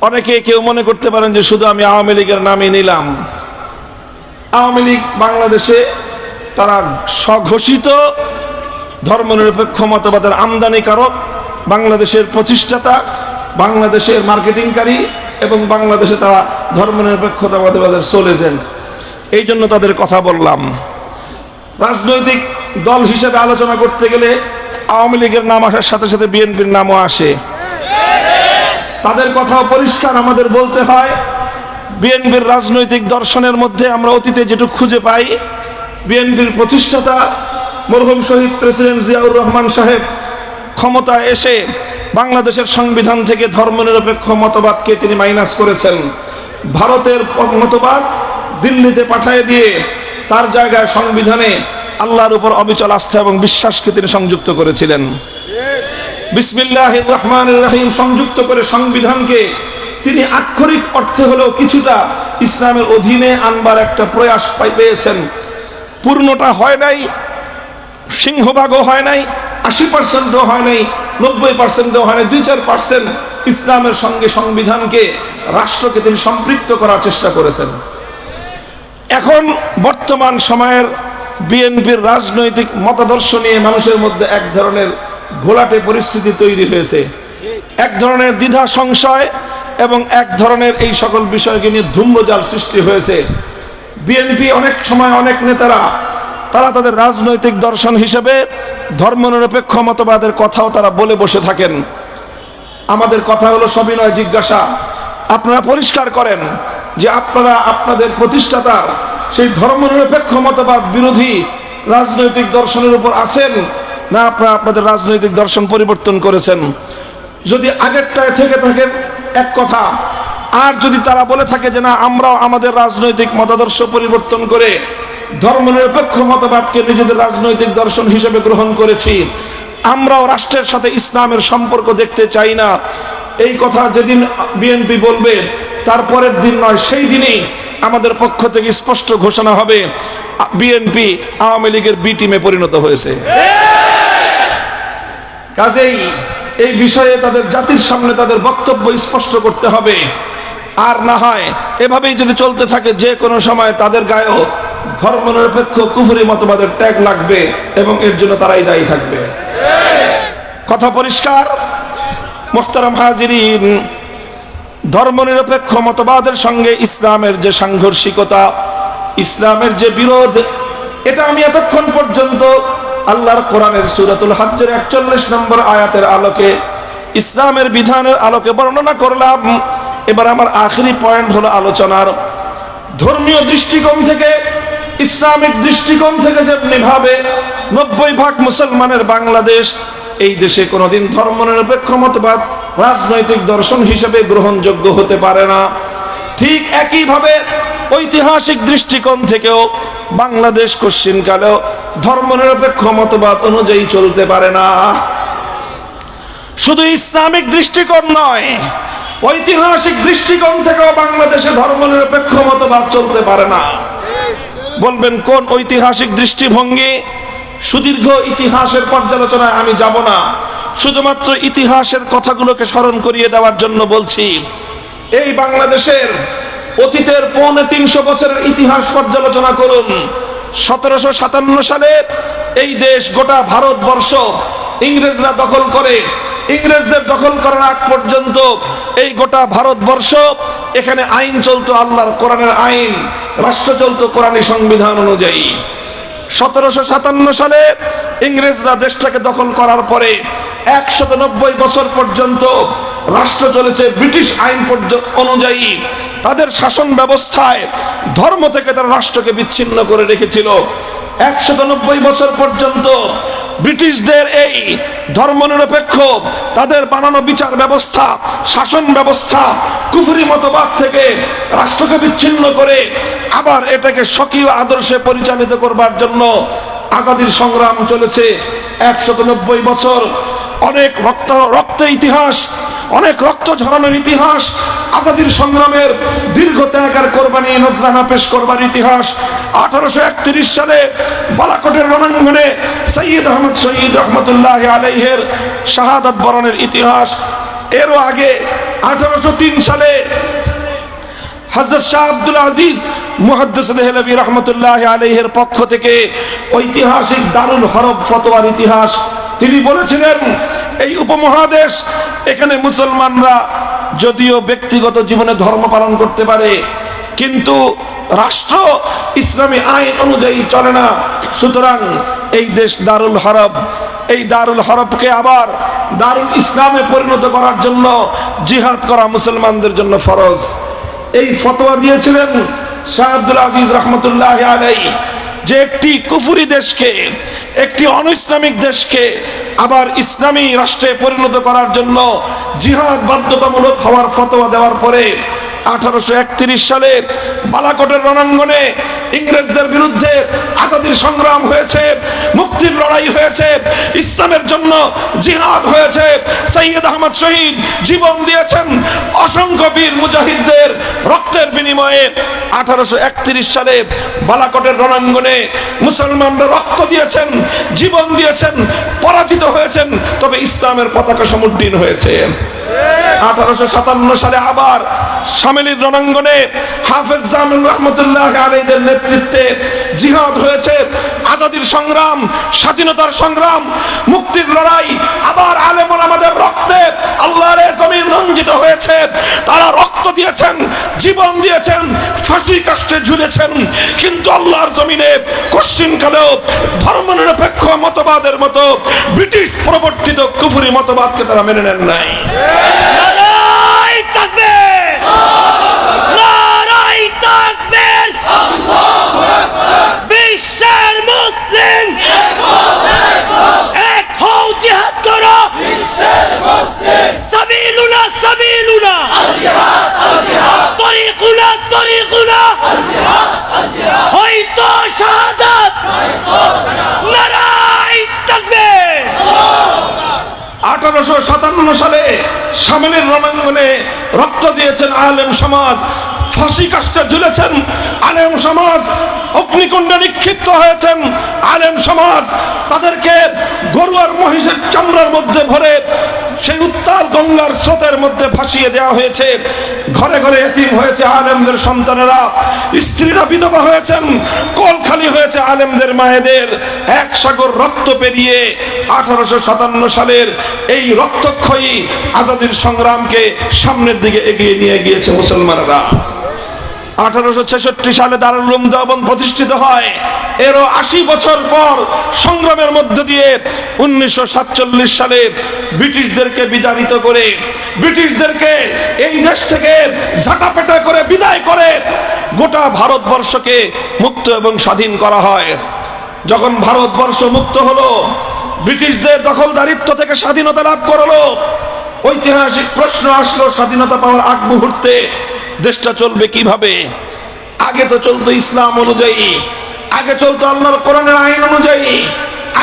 অনেকে কেউ মনে করতে পারেন যে শুধু আমি আওয়ামী লীগের নামই নিলাম। আওয়ামী লীগ বাংলাদেশে তারা স্বঘোষিত ধর্মনিরপেক্ষ মতবাদের আমদানিকারক, বাংলাদেশের প্রতিষ্ঠাতা, বাংলাদেশের মার্কেটিংকারী এবং বাংলাদেশে তারা ধর্মনিরপেক্ষতা মতবাদের সোল এজেন্ট। এই জন্য তাদের কথা বললাম। রাজনৈতিক দল হিসেবে আলোচনা করতে গেলে আওয়ামী লীগের নাম আসার সাথে সাথে বিএনপির নামও আসে। তাদের কথাও পরিষ্কার আমাদের বলতে হয়। বিএনপির রাজনৈতিক দর্শনের মধ্যে আমরা অতীতে যেটুকু খুঁজে পাই, বিএনপির প্রতিষ্ঠাতা মরহুম শহীদ প্রেসিডেন্ট জিয়াউর রহমান সাহেব ক্ষমতায় এসে বাংলাদেশের সংবিধান থেকে ধর্মনিরপেক্ষ মতবাদকে তিনি মাইনাস করেছেন। ভারতের মতবাদ দিল্লিতে পাঠিয়ে দিয়ে তার জায়গায় সংবিধানে আল্লাহর উপর অবিচল আস্থা এবং বিশ্বাসকে তিনি সংযুক্ত করেছিলেন। বিসমিল্লাহির রহমানির রহিম সংযুক্ত করে সংবিধানকে তিনি আক্ষরিক অর্থে হলেও কিছুটা ইসলামের অধীনে আনবার একটা প্রয়াস পেয়েছেন। পূর্ণটা হয় নাই, সিংহভাগও হয় নাই, 80% হয় নাই, 90% হয় নাই, 2-4% ইসলামের সঙ্গে সংবিধানকে, রাষ্ট্রকে তিনি সম্পৃক্ত করার চেষ্টা করেছেন। এখন বর্তমান সময়ের বিএনপির রাজনৈতিক মতাদর্শ নিয়ে মানুষের মধ্যে এক ধরনের ঘোলাটে পরিস্থিতি তৈরি হয়েছে, এক ধরনের দ্বিধা সংশয় এবং এক ধরনের এই সকল বিষয়কে নিয়ে ধূম্রজাল সৃষ্টি হয়েছে। বিএনপি অনেক সময় অনেক নেতারা তারা তাদের রাজনৈতিক দর্শন হিসেবে ধর্মনিরপেক্ষ মতবাদের কথাও তারা বলে বসে থাকেন। আমাদের কথা হলো সবিনয় জিজ্ঞাসা, আপনারা পরিষ্কার করেন যে আপনারা আপনাদের প্রতিষ্ঠাতা সেই ধর্মনিরপেক্ষ মতবাদ বিরোধী রাজনৈতিক দর্শনের উপর আছেন না আপনারা আপনাদের রাজনৈতিক দর্শন পরিবর্তন করেছেন। যদি আগেরটায় থেকে থাকেন এক কথা, আর যদি তারা বলে থাকে যে না আমরাও আমাদের রাজনৈতিক মতাদর্শ পরিবর্তন করে ধর্মনিরপেক্ষ মতবাদকে নিজেদের রাজনৈতিক দর্শন হিসেবে গ্রহণ করেছি, আমরাও রাষ্ট্রের সাথে ইসলামের সম্পর্ক দেখতে চাই না, এই কথা যেদিন বিএনপি বলবে তারপরের দিন নয়, সেই দিনই আমাদের পক্ষ থেকে স্পষ্ট ঘোষণা হবে বিএনপি আওয়ামী লীগের বি টিমে পরিণত হয়েছে। কাজেই এই বিষয়ে তাদের জাতির সামনে তাদের বক্তব্য স্পষ্ট করতে হবে। আর না হয় এভাবেই যদি চলতে থাকে, যে কোনো সময় তাদের গায়েও ধর্মনিরপেক্ষ কুফরি মতবাদের ট্যাগ লাগবে এবং এর জন্য তারাই দায়ী থাকবে। কথা পরিষ্কার। মুহতারাম হাজিরিন, ধর্মনিরপেক্ষ মতবাদের সঙ্গে ইসলামের যে সাংঘর্ষিকতা, ইসলামের যে বিরোধ, এটা আমি এতক্ষণ পর্যন্ত আল্লাহর কোরআনের সূরাতুল হজ্জের 41 নম্বর আয়াতের আলোকে, ইসলামের বিধানের আলোকে বর্ণনা করলাম। এবার আমার আখেরি পয়েন্ট হলো আলোচনার ধর্মীয় দৃষ্টিকোণ থেকে, ইসলামিক দৃষ্টিকোণ থেকে যেমনি ভাবে 90% মুসলমানের বাংলাদেশ, এই দেশে কোনোদিন ধর্মনিরপেক্ষ মতবাদ রাজনৈতিক দর্শন হিসেবে গ্রহণযোগ্য হতে পারে না, ঠিক একইভাবে ঐতিহাসিক দৃষ্টিকোণ থেকেও বাংলাদেশ কশ্চিনকালেও ধর্মনিরপেক্ষ মতবাদ অনুযায়ী চলতে পারে না। শুধু ইসলামিক দৃষ্টিকোণ নয়, ঐতিহাসিক দৃষ্টিকোণ থেকেও বাংলাদেশে ধর্মনিরপেক্ষ মতবাদ চলতে পারে না। বলবেন কোন ঐতিহাসিক দৃষ্টিভঙ্গি? সুদীর্ঘ ইতিহাসের পর্যালোচনায় আমি যাব না, শুধুমাত্র ইতিহাসের কথাগুলোকে স্মরণ করিয়ে দেওয়ার জন্য বলছি। এই বাংলাদেশের অতীতের 350 বছরের ইতিহাস পর্যালোচনা করুন। 1757 সালে এই দেশ, গোটা ভারতবর্ষ ইংরেজরা দখল করে। ইংরেজদের দখল করার আগ পর্যন্ত এই গোটা ভারতবর্ষ, এখানে আইন চলতো আল্লাহর কোরআনের আইন, রাষ্ট্র চলতো কোরআনী সংবিধান অনুযায়ী। 1757 সালে ইংরেজরা দেশটাকে দখল করার পরে 190 বছর পর্যন্ত রাষ্ট্র চলেছে ব্রিটিশ আইন অনুযায়ী। তাদের শাসন ব্যবস্থায় ধর্ম থেকে তারা রাষ্ট্রকে বিচ্ছিন্ন করে রেখেছিল। 190 বছর পর্যন্ত ব্রিটিশদের এই ধর্মনিরপেক্ষ তাদের বানানো বিচার ব্যবস্থা, শাসন ব্যবস্থা কুফরি মতবাদ থেকে রাষ্ট্রকে বিচ্ছিন্ন করে আবার এটাকে স্বকীয় আদর্শে পরিচালিত করবার জন্য আজাদির সংগ্রাম চলেছে 190 বছর। অনেক রক্ত ইতিহাস, অনেক রক্ত ঝরানোর ইতিহাস, আজাদির সংগ্রামের দীর্ঘ ত্যাগ আর কোরবানি নজরানা পেশ করবার ইতিহাস। 1831 সালে বালাকোটের রণাঙ্গনে সৈয়দ আহমদ শহীদ রহমতুল্লাহ আলাইহির শাহাদাত বরণের ইতিহাস। এরও আগে 1803 সালে হযরত শাহ আব্দুল আজিজ মুহাদ্দিস দেহলভী রহমতুল্লাহ আলাইহির পক্ষ থেকে ঐতিহাসিক দারুল হরব ফতোয়ার ইতিহাস। তিনি বলেছিলেন, এই উপমহাদেশ, এখানে মুসলমানরা যদিও ব্যক্তিগত জীবনে ধর্ম পালন করতে পারে, কিন্তু রাষ্ট্র ইসলামী আইন অনুযায়ী চলে না। সুতরাং এই দেশ দারুল হরব, এই দারুল হরবকে আবার দারুল ইসলামে পরিণত করার জন্য জিহাদ করা মুসলমানদের জন্য ফরজ। এই ফতোয়া দিয়েছিলেন শাহ আব্দুল আজিজ রহমতুল্লাহ আলাইহি, যে একটি কুফরি দেশকে, একটি অনইসলামিক দেশকে আবার ইসলামী রাষ্ট্রে পরিণত করার জন্য জিহাদ বাধ্যতামূলক হওয়ার ফতোয়া দেওয়ার পরে 1831 সালে বালাকোটের রণাঙ্গনে ইংরেজদের বিরুদ্ধে আজাদির সংগ্রাম হয়েছে, মুক্তির লড়াই হয়েছে, ইসলামের জন্য জিহাদ হয়েছে। সৈয়দ আহমদ শহীদ জীবন দিয়েছেন অসংখ্য বীর মুজাহিদদের রক্তের বিনিময়ে। 1831 সালে বালাকোটের রণাঙ্গনে মুসলমানরা রক্ত দিয়েছেন, জীবন দিয়েছেন, পরাজিত হয়েছেন, তবে ইসলামের পতাকা সমুন্নীত হয়েছে। 1857 সালে আবার শামেলির রণাঙ্গনে হাফেজ জামিল রহমতুল্লাহ আলাইহির নেতৃত্বে জিহাদ হয়েছে, আজাদির সংগ্রাম, স্বাধীনতার সংগ্রাম, মুক্তির লড়াই। আবার আলেম ওলামাদের রক্তে আল্লাহর জমিন রঞ্জিত হয়েছে। তারা রক্ত দিয়েছেন, জীবন দিয়েছেন, ফাঁসি কাষ্ঠে ঝুলেছেন, কিন্তু আল্লাহর জমিনে কশ্চিনকালেও ধর্মনিরপেক্ষ মতবাদের মতো ব্রিটিশ প্রবর্তিত কুফরি মতবাদকে তারা মেনে নেন নাই। নারায়ে তাকবীর, নারায়ে তাকবীর, আল্লাহু আকবার। বিশ্বের মুসলিম এক হও, জিহাদ করো। বিশ্বের মুসলিম সাবিলুনা সাবিলুনা, আল জিহাদ আল জিহাদ, তরিকুনা তরিকুনা, আল জিহাদ আল জিহাদ, হয়তো শাহাদাত, নারায়ে তাকবীর। 1857 সালে সামনের রণাঙ্গনে রক্ত দিয়েছেন আলেম সমাজ, ফাঁসি কাষ্ঠে ঝুলেছেন আলেম সমাজ, অগ্নিকুণ্ডে নিক্ষিপ্ত হয়েছেন আলেম সমাজ, তাদেরকে গরু আর মহিষের চামড়ার মধ্যে ভরে সেই উত্তাল গঙ্গার স্রোতের মধ্যে ভাসিয়ে দেওয়া হয়েছে। ঘরে ঘরে এতিম হয়েছে আলেমদের সন্তানেরা, স্ত্রীরা বিধবা হয়েছেন, কোল খালি হয়েছে আলেমদের মায়েদের। এক সাগর রক্ত পেরিয়ে 1857 সালের এই রক্তক্ষয়ী আজাদির সংগ্রামকে সামনের দিকে এগিয়ে নিয়ে গিয়েছে মুসলমানরা। 1866 সালে দারুল উলুম দেওবন্দ প্রতিষ্ঠিত হয়। এরও 80 বছর পর সংগ্রামের মধ্য দিয়ে 1947 সালে ব্রিটিশদেরকে বিতাড়িত করে, ব্রিটিশদেরকে এই দেশ থেকে ঝাঁটাপেটা করে বিদায় করে গোটা ভারতবর্ষকে মুক্ত এবং স্বাধীন করা হয়। যখন ভারতবর্ষ মুক্ত হলো, ব্রিটিশদের দখলদারিত্ব থেকে স্বাধীনতা লাভ করলো, ঐতিহাসিক প্রশ্ন আসলো, স্বাধীনতা পাওয়ার আগ মুহূর্তে দেশটা চলবে কিভাবে? আগে তো চলতো ইসলাম অনুযায়ী, আগে চলতো আল্লাহর কোরআনের আইন অনুযায়ী,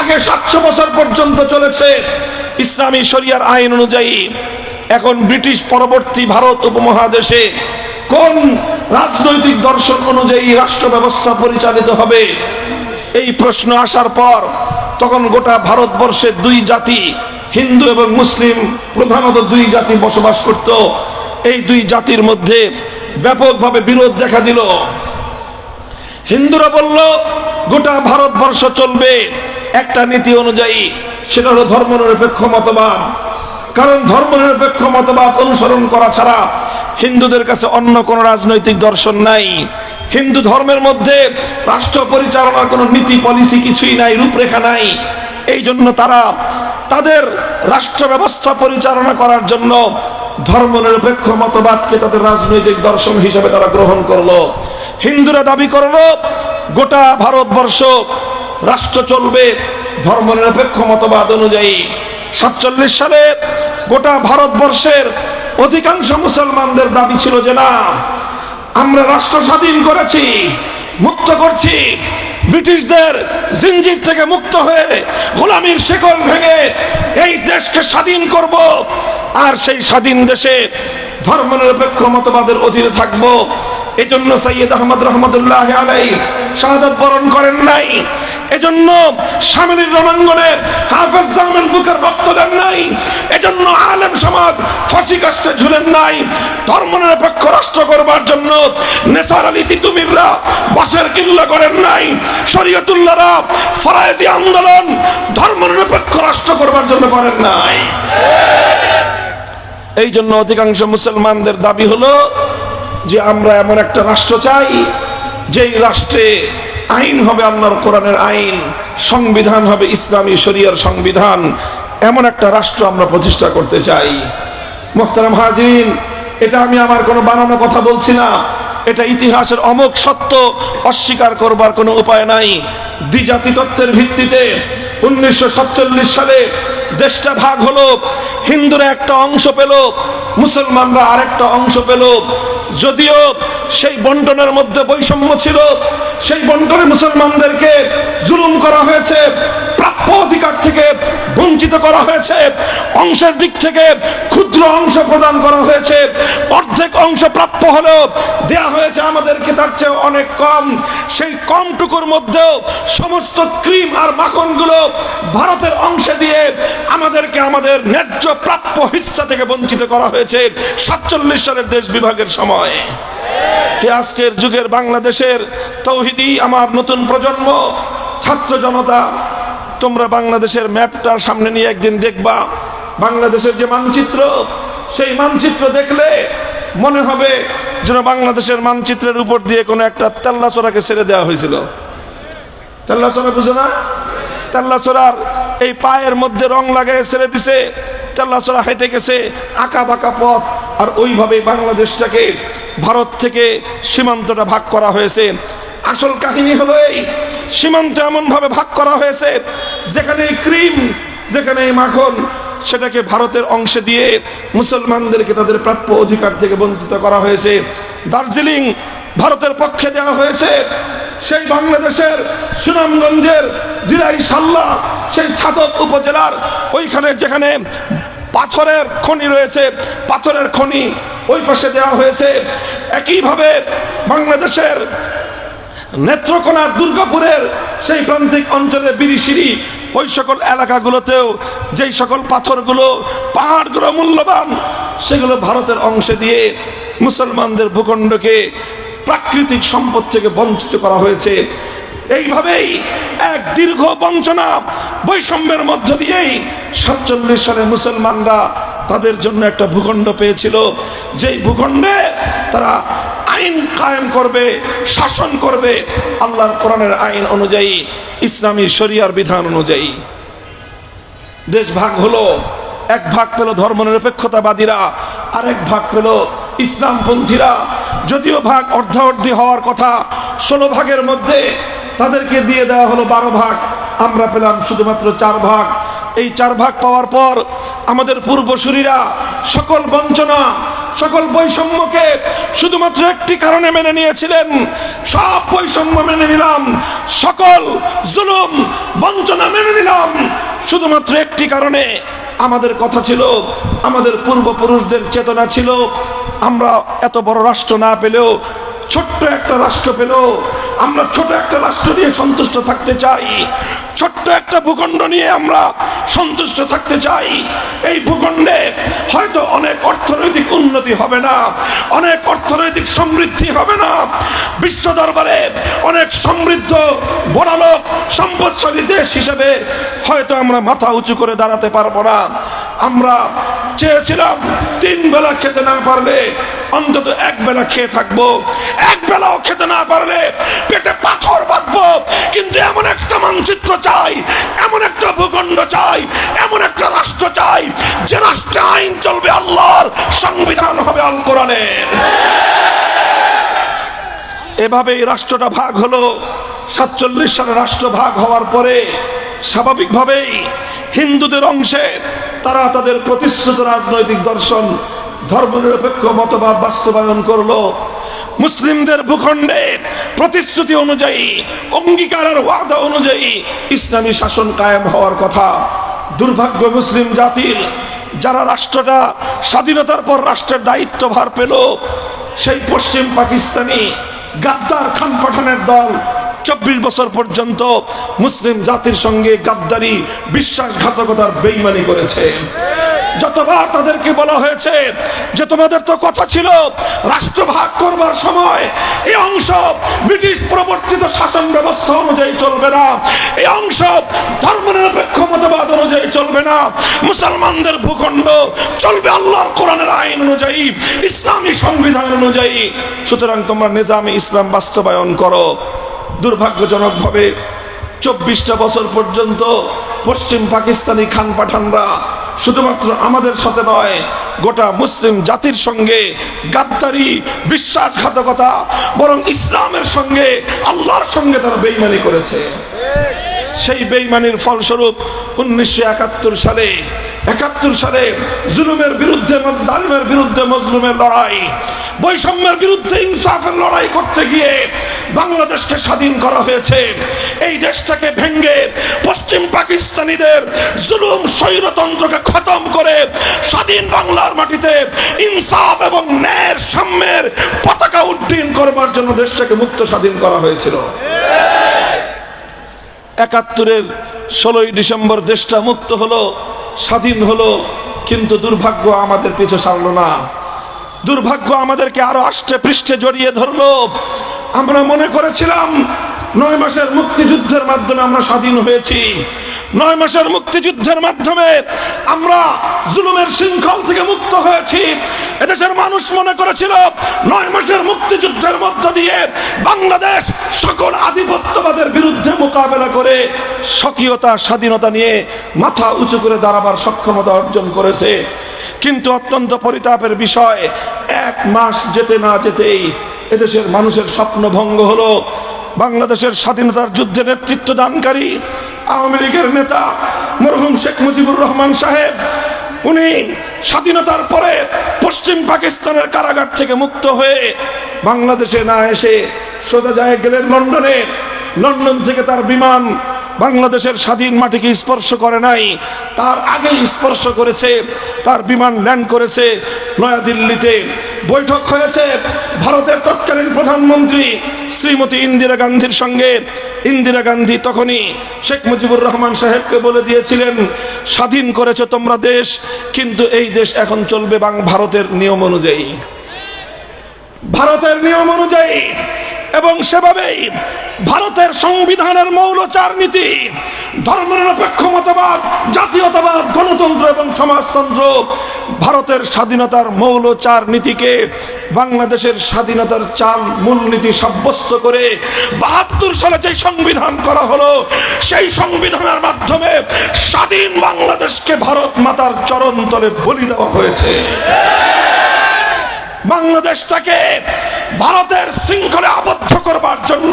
আগে 700 বছর পর্যন্ত চলেছে ইসলামী শরিয়ার আইন অনুযায়ী। এখন ব্রিটিশ পরবর্তী ভারত উপমহাদেশে কোন রাজনৈতিক দর্শন অনুযায়ী রাষ্ট্র ব্যবস্থা পরিচালিত হবে? এই প্রশ্ন আসার পর তখন গোটা ভারতবর্ষে দুই জাতি, হিন্দু এবং মুসলিম, প্রধানত দুই জাতি বসবাস করত। এই দুই জাতির মধ্যে ব্যাপকভাবে বিরোধ দেখা দিল। হিন্দুরা বলল গোটা ভারতবর্ষ চলবে একটা নীতি অনুযায়ী, সেটা হলো ধর্মনিরপেক্ষ মতবাদ। কারণ ধর্মনিরপেক্ষ মতবাদ অনুসরণ করা ছাড়া হিন্দুদের কাছে অন্য কোন রাজনৈতিক দর্শন নাই। হিন্দু ধর্মের মধ্যে রাষ্ট্র পরিচালনার কোন নীতি পলিসি কিছুই নাই, রূপরেখা নাই। এই জন্য তারা তাদের রাষ্ট্র ব্যবস্থা পরিচালনা করার জন্য ধর্মনিরপেক্ষ মতবাদকে তাদের রাজনৈতিক দর্শন হিসেবে তারা গ্রহণ করলো। হিন্দুরা দাবি করলো গোটা ভারতবর্ষ রাষ্ট্র চলবে ধর্মনিরপেক্ষ মতবাদ অনুযায়ী। 47 সালে গোটা ভারতবর্ষের অধিকাংশ মুসলমানদের দাবি ছিল যে না, আমরা রাষ্ট্র স্বাধীন করেছি, মুক্ত করছি, ব্রিটিশদের জিঞ্জির থেকে মুক্ত হয়ে গোলামীর শিকল ভেঙে এই দেশকে স্বাধীন করব, আর সেই স্বাধীন দেশে ধর্মনিরপেক্ষ মতবাদের অধীনে থাকবো। এজন্য সৈয়দ আহমদ রহমতুল্লাহ আলাইহি শাহাদাত বরণ করেন নাই, এজন্য সামনের রণাঙ্গনে হাফেজ জামান বুকের রক্ত দেন নাই, এজন্য আলেম সমাজ ফাঁসি কাষ্ঠে ঝুলেন নাই। ধর্মনিরপেক্ষ রাষ্ট্র করবার জন্য নেসার আলী তিতুমিররা বাসের কিল্লা করেন নাই, শরীয়তুল্লাহরা ফরায়েজি আন্দোলন ধর্মনিরপেক্ষ রাষ্ট্র করবার জন্য করেন নাই। এই জন্য অধিকাংশ মুসলমানদের দাবি হলো যে আমরা এমন একটা রাষ্ট্র চাই যেই রাষ্ট্রে আইন হবে আল্লাহর কোরআনের আইন, সংবিধান হবে ইসলামী শরিয়ার সংবিধান। এমন একটা রাষ্ট্র আমরা প্রতিষ্ঠা করতে চাই। মুহতারাম হাজিরিন, এটা আমি আমার কোনো বানানো কথা বলছি না, এটা ইতিহাসের অমোঘ সত্য, অস্বীকার করবার কোনো উপায় নাই। দ্বিজাতি তত্ত্বের ভিত্তিতে 1947 সালে দেশটা ভাগ হলো, হিন্দুরা একটা অংশ পেল, মুসলমানরা আরেকটা অংশ পেল। যদিও সেই বন্টনের মধ্যে বৈষম্য ছিল, সেই বন্টনে মুসলমানদেরকে জুলুম করা হয়েছে, প্রাপ্য অধিকার থেকে বঞ্চিত করা হয়েছে, অংশের দিক থেকে ক্ষুদ্র অংশ প্রদান করা হয়েছে, অর্ধেক অংশ প্রাপ্য হলেও দেয়া হয়েছে আমাদেরকে তার চেয়ে অনেক কম। সেই কমটুকুর মধ্যেও সমস্ত ক্রিম আর মাখনগুলো ভারতের অংশে দিয়ে আমাদেরকে আমাদের ন্যায্য প্রাপ্য হিস্সা থেকে বঞ্চিত করা হয়েছে 47 সালের দেশ বিভাগের সময়। আজকের যুগের বাংলাদেশের তৌহিদি আমার নতুন প্রজন্ম, ছাত্র জনতা, তোমরা বাংলাদেশের ম্যাপটার সামনে নিয়ে একদিন দেখবা বাংলাদেশের যে মানচিত্র, সেই মানচিত্র দেখলে মনে হবে যেন বাংলাদেশের মানচিত্রের উপর দিয়ে কোনো একটা তেল্লাচোরাকে ছেড়ে দেওয়া হয়েছিল। তেল্লাচোরা বুঝো না? তেল্লাচোরার এই পায়ের মধ্যে রং লাগাই ছেড়ে দিছে, তেল্লাচোরা হেঁটে গেছে আঁকা বাঁকা পথ, আর ওইভাবে বাংলাদেশটাকে ভারত থেকে সীমান্তটা ভাগ করা হয়েছে। আসল কাহিনী হলো এই, সীমান্ত এমন ভাবে ভাগ করা হয়েছে যেখানে ক্রিম, যেখানে মাখন, সেটাকে ভারতের অংশে দিয়ে মুসলমানদেরকে তাদের প্রাপ্য অধিকার থেকে বঞ্চিত করা হয়েছে। দার্জিলিং ভারতের পক্ষে দেওয়া হয়েছে, সেই বাংলাদেশের সুনামগঞ্জের জিরাই সাল্লা, সেই ছাতক উপজেলার ওইখানে যেখানে পাথরের খনি রয়েছে, পাথরের খনি ওই পাশে দেওয়া হয়েছে। একইভাবে বাংলাদেশের নেত্রকোনা, দুর্গাপুরের সেই প্রান্তিক অঞ্চলে বিরিশিরি, ওই সকল এলাকাগুলোতেও যেই সকল পাথরগুলো, পাহাড়গুলো মূল্যবান, সেগুলো ভারতের অংশে দিয়ে মুসলমানদের ভূখণ্ডকে প্রাকৃতিক সম্পদ থেকে বঞ্চিত করা হয়েছে। এইভাবেই এক দীর্ঘ বঞ্চনা, বৈষম্যের মধ্য দিয়েই 47 সালে মুসলমানরা তাদের জন্য একটা ভূখণ্ড পেয়েছিল, যেই ভূখণ্ডে তারা আইন কায়েম করবে, শাসন করবে আল্লাহর কোরআনের আইন অনুযায়ী, ইসলামী শরিয়ার বিধান অনুযায়ী। দেশ ভাগ হলো, এক ভাগ পেল ধর্মনিরপেক্ষতাবাদীরা, আরেক ভাগ পেল ইসলামপন্থীরা। যদিও ভাগ অর্ধাঅর্ধি হওয়ার কথা, 16 ভাগের মধ্যে তাদেরকে দিয়ে দেওয়া হলো 12 ভাগ, আমরা পেলাম শুধুমাত্র 4 ভাগ। এই 4 ভাগ পাওয়ার পর আমাদের পূর্বসূরীরা সকল বঞ্চনা, সকল বৈষম্যকে শুধুমাত্র একটি কারণে মেনে নিয়েছিলেন। সব বৈষম্য মেনে নিলাম, সকল জুলুম বঞ্চনা মেনে নিলাম, শুধুমাত্র একটি কারণে। আমাদের কথা ছিল, আমাদের পূর্বপুরুষদের চেতনা ছিল, আমরা এত বড় রাষ্ট্র না পেলেও ছোট্ট একটা রাষ্ট্র পেল, আমরা ছোট একটা রাষ্ট্র নিয়ে সন্তুষ্ট থাকতে চাই, ছোট্ট একটা ভূখণ্ড নিয়ে আমরা সন্তুষ্ট থাকতে চাই। এই ভূখণ্ডে হয়তো অনেক অর্থনৈতিক উন্নতি হবে না, অনেক অর্থনৈতিক সমৃদ্ধি হবে না, বিশ্ব দরবারে অনেক সমৃদ্ধ বড়লোক সম্পদশালী দেশ হিসেবে হয়তো আমরা মাথা উঁচু করে দাঁড়াতে পারবো না। আমরা চেয়েছিলাম 3 বেলা খেতে না পারলে অন্তত 1 বেলা খেয়ে থাকবো, 1 বেলাও খেতে না পারলে পেটে পাথর বাঁধবো। কিন্তু এমন একটা মানচিত্র চাই, এমন একটা ভূখণ্ড চাই, এমন একটা রাষ্ট্র চাই যে রাষ্ট্রে আইন চলবে আল্লাহর, সংবিধান হবে আল কোরআনের। এভাবে এই রাষ্ট্রটা ভাগ হলো। 47 সালে রাষ্ট্র ভাগ হওয়ার পরে স্বাভাবিকভাবেই হিন্দুদের অংশে তারা তাদের প্রতিশ্রুত রাজনৈতিক দর্শন, ধর্মনিরপেক্ষ মতবাদ বাস্তবায়ন করলো। মুসলিমদের ভূখণ্ডে প্রতিশ্রুতি অনুযায়ী, অঙ্গীকারের ওয়াদা অনুযায়ী ইসলামী শাসন কায়েম হওয়ার কথা। দুর্ভাগ্য মুসলিম জাতির, যারা রাষ্ট্রটা স্বাধীনতার পর রাষ্ট্রের দায়িত্বভার পেল, সেই পশ্চিম পাকিস্তানি গাদ্দার খান পাঠানের দল 24 বছর পর্যন্ত মুসলিম জাতির সঙ্গে গাদ্দারি, বিশ্বাসঘাতকতার বেঈমানি করেছে। যতবার তাদেরকে বলা হয়েছে যে তোমাদের তো কথা ছিল রাষ্ট্র ভাগ করবার সময় এই অংশ ব্রিটিশ প্রবর্তিত শাসন ব্যবস্থা অনুযায়ী চলবে না, এই অংশ ধর্মনিরপেক্ষ মতবাদ অনুযায়ী চলবে না, মুসলমানদের ভূখণ্ড চলবে আল্লাহর কোরআনের আইন অনুযায়ী, ইসলামী সংবিধান অনুযায়ী, সুতরাং তোমরা নিজামে ইসলাম বাস্তবায়ন করো। দুর্ভাগ্যজনকভাবে 24টা বছর পর্যন্ত পশ্চিম পাকিস্তানি খান পাঠানরা শুধুমাত্র আমাদের সাথে নয়, গোটা মুসলিম জাতির সঙ্গে গাদ্দারি, বিশ্বাসঘাতকতা, বরং ইসলামের সঙ্গে, আল্লাহর সঙ্গে তারা বেঈমানি করেছে। সেই বেঈমানির ফলস্বরূপ 1971 সালে জুলুমের বিরুদ্ধে, জালিমের বিরুদ্ধে মজলুমের লড়াই, বৈষম্যের বিরুদ্ধে ইনসাফের লড়াই করতে গিয়ে বাংলাদেশকে স্বাধীন করা হয়েছে। এই দেশটাকে ভেঙে পশ্চিম পাকিস্তানিদের জুলুম স্বৈরতন্ত্রকে খতম করে স্বাধীন বাংলার মাটিতে ইনসাফ এবং ন্যায়ের সাম্যের পতাকা উড্ডীন করবার জন্য দেশটাকে মুক্ত স্বাধীন করা হয়েছিল। 71-এর 16ই ডিসেম্বর দেশটা মুক্ত হলো, স্বাধীন হলো, কিন্তু দুর্ভাগ্য আমাদের পিছু ছাড়লো না। দুর্ভাগ্য আমাদেরকে আরো আষ্টে পৃষ্ঠে জড়িয়ে ধরলো। আমরা মনে করেছিলাম 9 মাসের মুক্তিযুদ্ধের মাধ্যমে আমরা স্বাধীন হয়েছি, 9 মাসের মুক্তিযুদ্ধের মাধ্যমে আমরা জুলুমের শৃঙ্খল থেকে মুক্ত হয়েছি। এদেশের মানুষ মনে করেছিল 9 মাসের মুক্তিযুদ্ধের মধ্য দিয়ে বাংলাদেশ সকল আধিপত্যবাদের বিরুদ্ধে মোকাবেলা করে স্বকীয়তা, স্বাধীনতা নিয়ে মাথা উঁচু করে দাঁড়াবার সক্ষমতা অর্জন করেছে। কিন্তু অত্যন্ত পরিতাপের বিষয়, 1 মাস যেতে না যেতেই এদেশের মানুষের স্বপ্ন ভঙ্গ হলো। বাংলাদেশের স্বাধীনতার যুদ্ধে নেতৃত্ব দানকারী আওয়ামী লীগের নেতা মরহুম শেখ মুজিবুর রহমান সাহেব, উনি স্বাধীনতার পরে পশ্চিম পাকিস্তানের কারাগার থেকে মুক্ত হয়ে বাংলাদেশে না এসে সোজা যায় গেলেন লন্ডনে। লন্ডন থেকে তার বিমান বাংলাদেশের স্বাধীন মাটিকে স্পর্শ করে নাই, তার আগেই স্পর্শ করেছে। তার বিমান ল্যান্ড করেছে নয়াদিল্লিতে। বৈঠক হয়েছে ভারতের তৎকালীন প্রধানমন্ত্রী শ্রীমতী ইন্দিরা গান্ধীর সঙ্গে। ইন্দিরা গান্ধী তখনই শেখ মুজিবুর রহমান সাহেবকে বলে দিয়েছিলেন, স্বাধীন করেছো তোমরা দেশ, কিন্তু এই দেশ এখন চলবে ভারতের নিয়ম অনুযায়ী, ভারতের নিয়ম অনুযায়ী। এবং সেভাবেই ভারতের সংবিধানের মৌলচার নীতি, ধর্মনিরপেক্ষ মতবাদ, জাতীয়তাবাদ, গণতন্ত্র এবং সমাজতন্ত্র, ভারতের স্বাধীনতার মৌলচার নীতিকে বাংলাদেশের স্বাধীনতার চাল মূলনীতি সাব্যস্ত করে ৭২ সালে যে সংবিধান করা হলো, সেই সংবিধানের মাধ্যমে স্বাধীন বাংলাদেশকে ভারত মাতার চরণ তলে বলি দেওয়া হয়েছে। বাংলাদেশটাকে ভারতের শৃঙ্খলে আবদ্ধ করবার জন্য,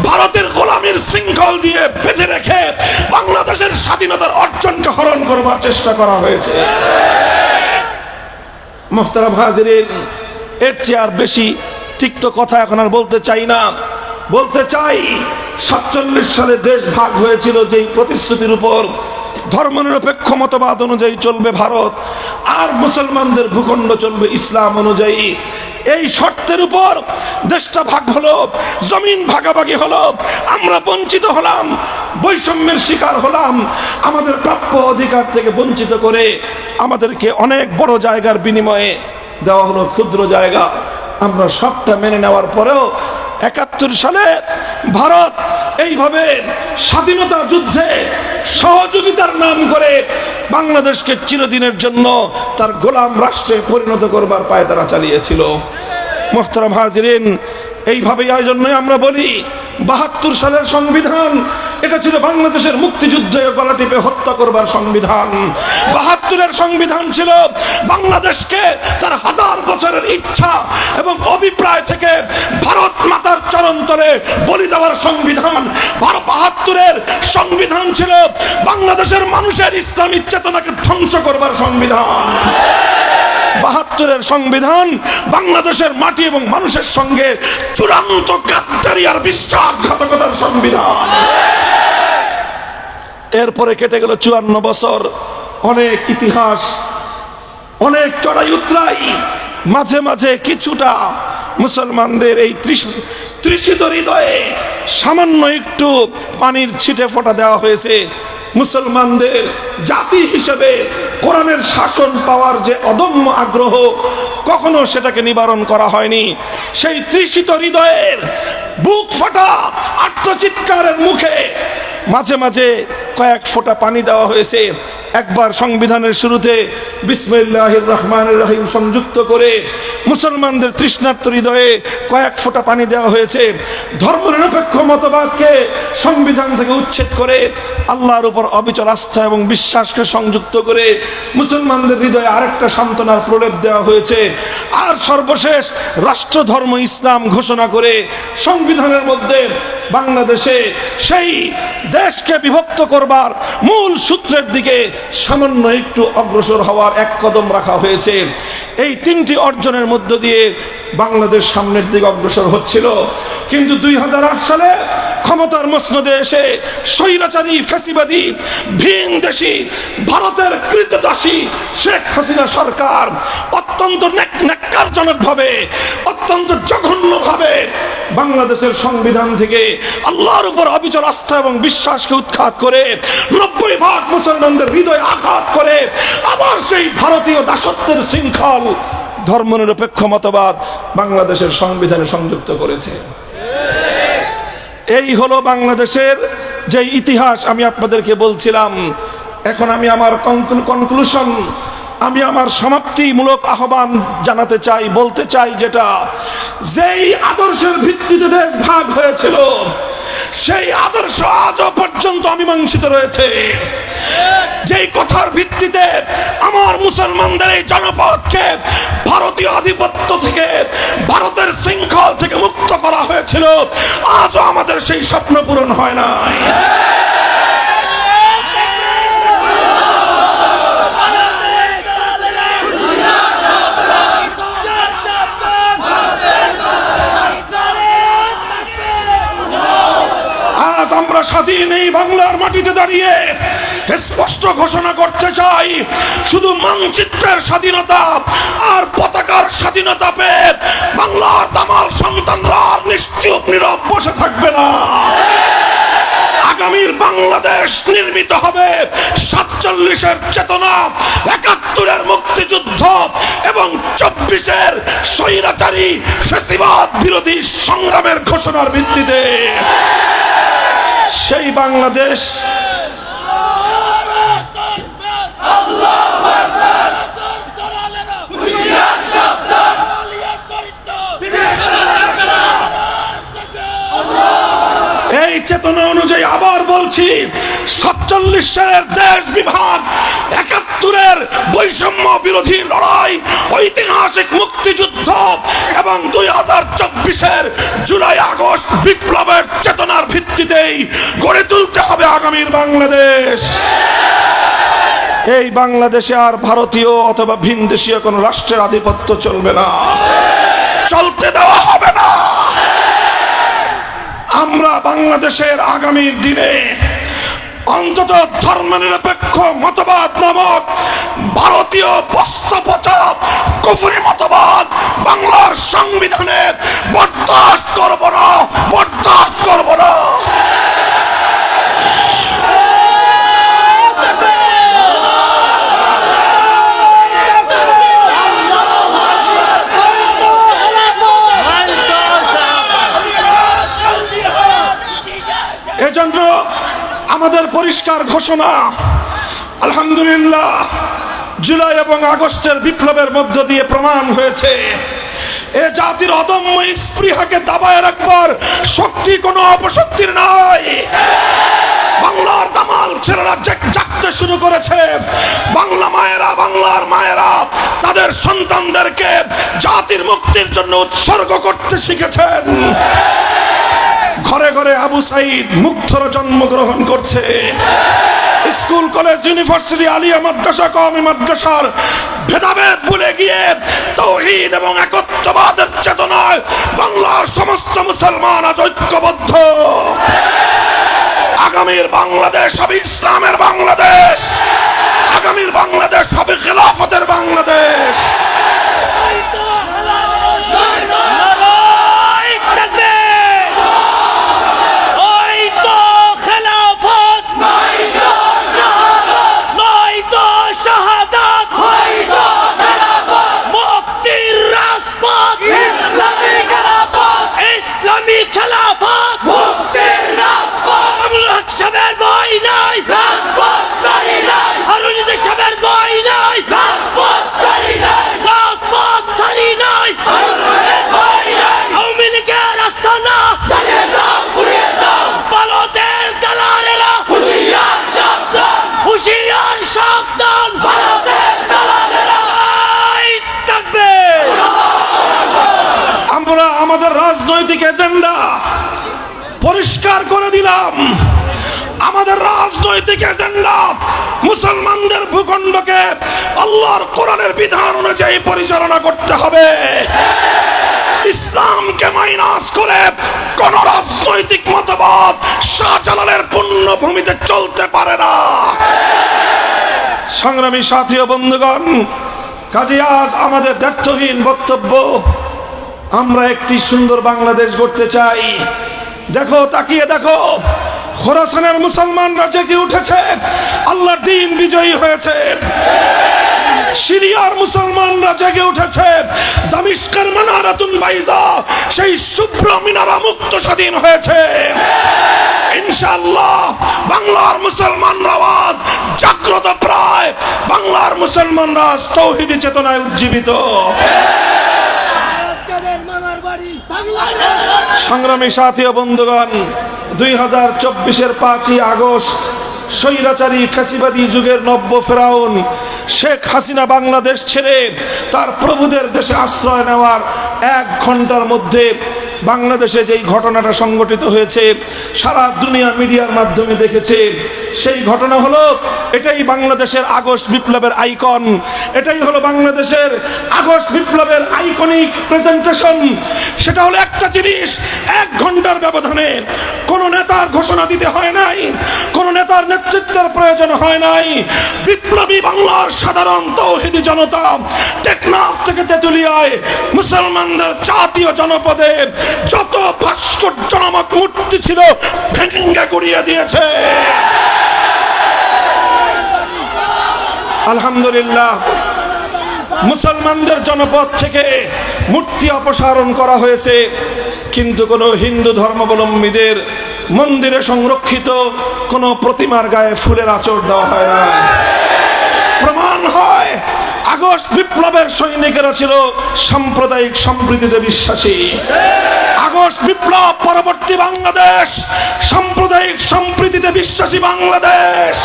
ভারতের গোলামীর শৃঙ্খল দিয়ে বেঁধে রেখে বাংলাদেশের স্বাধীনতার অর্জনকে হরণ করবার চেষ্টা করা হয়েছে। মুহতারাম হাজিরিন, এর চেয়ে আর বেশি তিক্ত কথা এখন আর বলতে চাই না। বলতে চাই, ৪৭ সালে দেশ ভাগ হয়েছিল যেই প্রতিশ্রুতির উপর, ধর্মনিরপেক্ষ মতবাদ অনুযায়ী চলবে ভারত, আর মুসলমানদের ভূখণ্ড চলবে ইসলাম অনুযায়ী। এই শর্তের উপর দেশটা ভাগ হলো, জমিন ভাগাভাগি হলো, আমরা বঞ্চিত হলাম, বৈষম্যের শিকার হলাম। আমাদের প্রাপ্য অধিকার থেকে বঞ্চিত করে আমাদেরকে অনেক বড় জায়গার বিনিময়ে দেওয়া হলো ক্ষুদ্র জায়গা। আমরা সবটা মেনে নেওয়ার পরেও ৭১ সালে ভারত এইভাবে স্বাধীনতা যুদ্ধে সহযোগিতার নাম করে বাংলাদেশকে চিরদিনের জন্য তার গোলাম রাষ্ট্রে পরিণত করবার পায়তারা চালিয়েছিল। মুহতারাম হাজিরিন, এইভাবে এই জন্যই আমরা বলি ৭২ সালের সংবিধান এটা ছিল বাংলাদেশের মুক্তিযুদ্ধে গলা টিপে হত্যা করবার সংবিধান। ৭২-এর সংবিধান ছিল বাংলাদেশকে তার ১০০০ বছরের ইচ্ছা এবং অভিপ্রায় থেকে ভারত মাতার চরণ তলে বলি দেওয়ার সংবিধান। ৭২-এর সংবিধান ছিল বাংলাদেশের মানুষের ইসলামী চেতনাকে ধ্বংস করবার সংবিধান। ৭২-এর সংবিধান বাংলাদেশের মাটি এবং মানুষের সঙ্গে চূড়ান্ত গাদ্দারি আর বিশ্বাসঘাতকতার সংবিধান। এরপরে কেটে গেল ৫৪ বছর, অনেক ইতিহাস, অনেক চড়াই উতরাই, মাঝে মাঝে কিছুটা মুসলমানদের এই তৃষিত হৃদয়ে সামান্য একটু পানির ছিটে ফোঁটা দেওয়া হয়েছে। মুসলমানদের জাতি হিসেবে কোরআনের শাসন পাওয়ার যে অদম্য আগ্রহ, কখনো সেটাকে নিবারণ করা হয়নি। সেই তৃষিত হৃদয়ের বুক ফাটা আর্তচিৎকারের মুখে মাঝে মাঝে কয়েক ফোঁটা পানি দেওয়া হয়েছে। একবার সংবিধানের শুরুতে বিসমিল্লাহির রহমানির রহিম সংযুক্ত করে মুসলমানদের তৃষ্ণার্ত হৃদয়ে কয়েক ফোঁটা পানি দেওয়া হয়েছে। ধর্মনিরপেক্ষ মতবাদকে সংবিধান থেকে উচ্ছেদ করে আল্লাহর উপর অবিচল আস্থা এবং বিশ্বাসকে সংযুক্ত করে মুসলমানদের হৃদয়ে আরেকটা সান্ত্বনার প্রলেপ দেওয়া হয়েছে। আর সর্বশেষ রাষ্ট্র ধর্ম ইসলাম ঘোষণা করে সংবিধানের মধ্যে বাংলাদেশে সেই দেশকে বিভক্ত করবার মূল সূত্রের দিকে সামান্য একটু অগ্রসর হওয়ার এক কদম রাখা হয়েছে। এই তিনটি অর্জনের মধ্য দিয়ে বাংলাদেশ সামনের দিকে অগ্রসর হচ্ছিল। কিন্তু ২০০৮ সালে ক্ষমতার মসনদে এসে স্বৈরাচারী ফ্যাসিবাদী ভিনদেশী ভারতের কৃতদাসী শেখ হাসিনা সরকার অত্যন্ত ন্যাক্কারজনকভাবে, অত্যন্ত জঘন্যভাবে বাংলাদেশের সংবিধান থেকে আল্লাহর উপর অবিচল আস্থা এবং বিশ্বাসকে উৎখাত করে ৯০% মুসলমানদের হৃদয় আঘাত করে আবার সেই ভারতীয় দাসত্বের শৃঙ্খল ধর্মনিরপেক্ষ মতবাদ বাংলাদেশের সংবিধানে সংযুক্ত করেছে। এই হলো বাংলাদেশের যে ইতিহাস আমি আপনাদেরকে বলছিলাম। এখন আমি আমার কনক্লুশন, আমি আমার সমাপ্তিমূলক আহ্বান জানাতে চাই, বলতে চাই, যেটা যেই আদর্শের ভিত্তিতে দেশ ভাগ হয়েছিল সেই আদর্শ আজও পর্যন্ত অমীমাংসিত রয়েছে। যেই কথার ভিত্তিতে আমার মুসলমানদের এই জনপদকে ভারতীয় আধিপত্য থেকে, ভারতের শৃঙ্খল থেকে মুক্ত করা হয়েছিল, আজও আমাদের সেই স্বপ্ন পূরণ হয় নাই। আমরা স্বাধীন দিন এই বাংলার মাটিতে দাঁড়িয়ে স্পষ্ট ঘোষণা করতে চাই, শুধু মানচিত্রের স্বাধীনতা আর পতাকার স্বাধীনতা পেয়ে বাংলার দামাল সন্তানরা আর নিশ্চুপ নীরব বসে থাকবে না। আগামীর বাংলাদেশ নির্মিত হবে 47-এর চেতনা, 71-এর মুক্তিযুদ্ধ এবং 24-এর স্বৈরাচারী ফ্যাসিবাদ বিরোধী সংগ্রামের ঘোষণার ভিত্তিতে। সেই বাংলাদেশ এই চেতনা অনুযায়ী আবার বলছি, 47 সালের দেশ বিভাগ, 71-এর বৈষম্য বিরোধী লড়াই, ঐতিহাসিক মুক্তিযুদ্ধ এবং 2024-এর জুলাই আগস্ট বিপ্লবের চেতনার ভিত্তিতেই গড়ে তুলতে হবে আগামীর বাংলাদেশ। এই বাংলাদেশে আর ভারতীয় অথবা ভিনদেশীয় কোন রাষ্ট্রের আধিপত্য চলবে না, চলতে দেওয়া হবে না। আমরা বাংলাদেশের আগামীর দিনে অন্তত ধর্মনিরপেক্ষ মতবাদ নামক ভারতীয় পশ্চাৎপদ কুফরি মতবাদ বাংলার সংবিধানে বরদাস্ত করব না, বরদাস্ত করব না। এজন্য আমাদের পরিষ্কার ঘোষণা, আলহামদুলিল্লাহ জুলাই এবং আগস্টের বিপ্লবের মধ্য দিয়ে প্রমাণ হয়েছে এ জাতির অদম্য স্পৃহাকে দাবায় রাখবার শক্তি কোনো অপশক্তির নাই। বাংলার দামাল ছেলেরা জাগতে শুরু করেছে। বাংলা মায়েরা, বাংলার মায়েরা তাদের সন্তানদেরকে জাতির মুক্তির জন্য উৎসর্গ করতে শিখেছেন। ঘরে ঘরে আবু সাইদ মুগ্ধরা জন্মগ্রহণ করছে। স্কুল, কলেজ, ইউনিভার্সিটি, আলিয়া মাদ্রাসা, কওমি মাদ্রাসার ভেদাভেদ ভুলে গিয়ে তাওহীদ এবং একত্ববাদের চেতনায় বাংলার সমস্ত মুসলমান আজ ঐক্যবদ্ধ। আগামীর বাংলাদেশ হবে ইসলামের বাংলাদেশ, আগামীর বাংলাদেশ হবে খেলাফতের বাংলাদেশ। আমরা আমাদের রাজনৈতিক এজেন্ডা পরিষ্কার করে দিলাম। আমাদের রাজনৈতিক এজেন্ডা মুসলমানদের ভূখণ্ডকে আল্লাহর কোরআনের বিধান অনুযায়ী পরিচালনা করতে হবে। ইসলামকে মাইনাস করে কোন রাজনৈতিক মতবাদ শাহজালালের পুণ্যভূমিতে চলতে পারে না। সংগ্রামী সাথী ও বন্ধুগণ, কাজে আজ আমাদের ব্যর্থহীন বক্তব্য, আমরা একটি সুন্দর বাংলাদেশ গড়তে চাই। দেখো, তাকিয়ে দেখো, খোরাসানের মুসলমানরা জেগে উঠেছে, আল্লাহর দ্বীন বিজয়ী হয়েছে। সিরিয়ার মুসলমানরা জেগে উঠেছে, দামিশকের মানারাতুন বাইজা সেই শুভ্র মিনারা মুক্ত স্বাধীন হয়েছে। ইনশাআল্লাহ বাংলার মুসলমানরা আজ জাগ্রত প্রায়, বাংলার মুসলমানরা তাওহীদি চেতনায় উজ্জীবিত। সংগ্রামী সাথী ও বন্ধুগণ, 2024-এর 5ই আগস্ট স্বৈরাচারী ফ্যাসিবাদী যুগের নব্য ফেরাউন শেখ হাসিনা বাংলাদেশ ছেড়ে তার প্রভুদের দেশে আশ্রয় নেওয়ার 1 ঘন্টার মধ্যে বাংলাদেশে যেই ঘটনাটা সংঘটিত হয়েছে সারা দুনিয়া মিডিয়ার মাধ্যমে দেখেছে। সেই ঘটনা হলো, এটাই বাংলাদেশের আগস্ট বিপ্লবের আইকন, এটাই হলো বাংলাদেশের আগস্ট বিপ্লবের আইকনিক প্রেজেন্টেশন। সেটা হলো একটা জিনিস, 1 ঘন্টার ব্যবধানে কোন নেতার ঘোষণা দিতে হয় নাই, কোন নেতার নেতৃত্বের প্রয়োজন হয় নাই। বিপ্লবী বাংলার সাধারণ তৌহিদি জনতা টেকনাফ থেকে তেতুলিয়ায় মুসলমানদের জাতীয় জনপদে যত ভাস্কর্য নামক মূর্তি ছিল ভেঙে গুড়িয়ে দিয়েছে। আলহামদুলিল্লাহ, মুসলমানদের জনপদ থেকে মূর্তি অপসারণ করা হয়েছে, কিন্তু কোন হিন্দু ধর্মাবলম্বীদের মন্দিরে সংরক্ষিত কোন প্রতিমার গায়ে ফুলের আঁচড় দেওয়া হয় না। প্রমাণ হয় আগস্ট বিপ্লবের সৈনিকেরা ছিল সাম্প্রদায়িক সম্প্রীতিতে বিশ্বাসী। আগস্ট বিপ্লব পরবর্তী বাংলাদেশ সাম্প্রদায়িক সম্প্রীতিতে বিশ্বাসী বাংলাদেশ।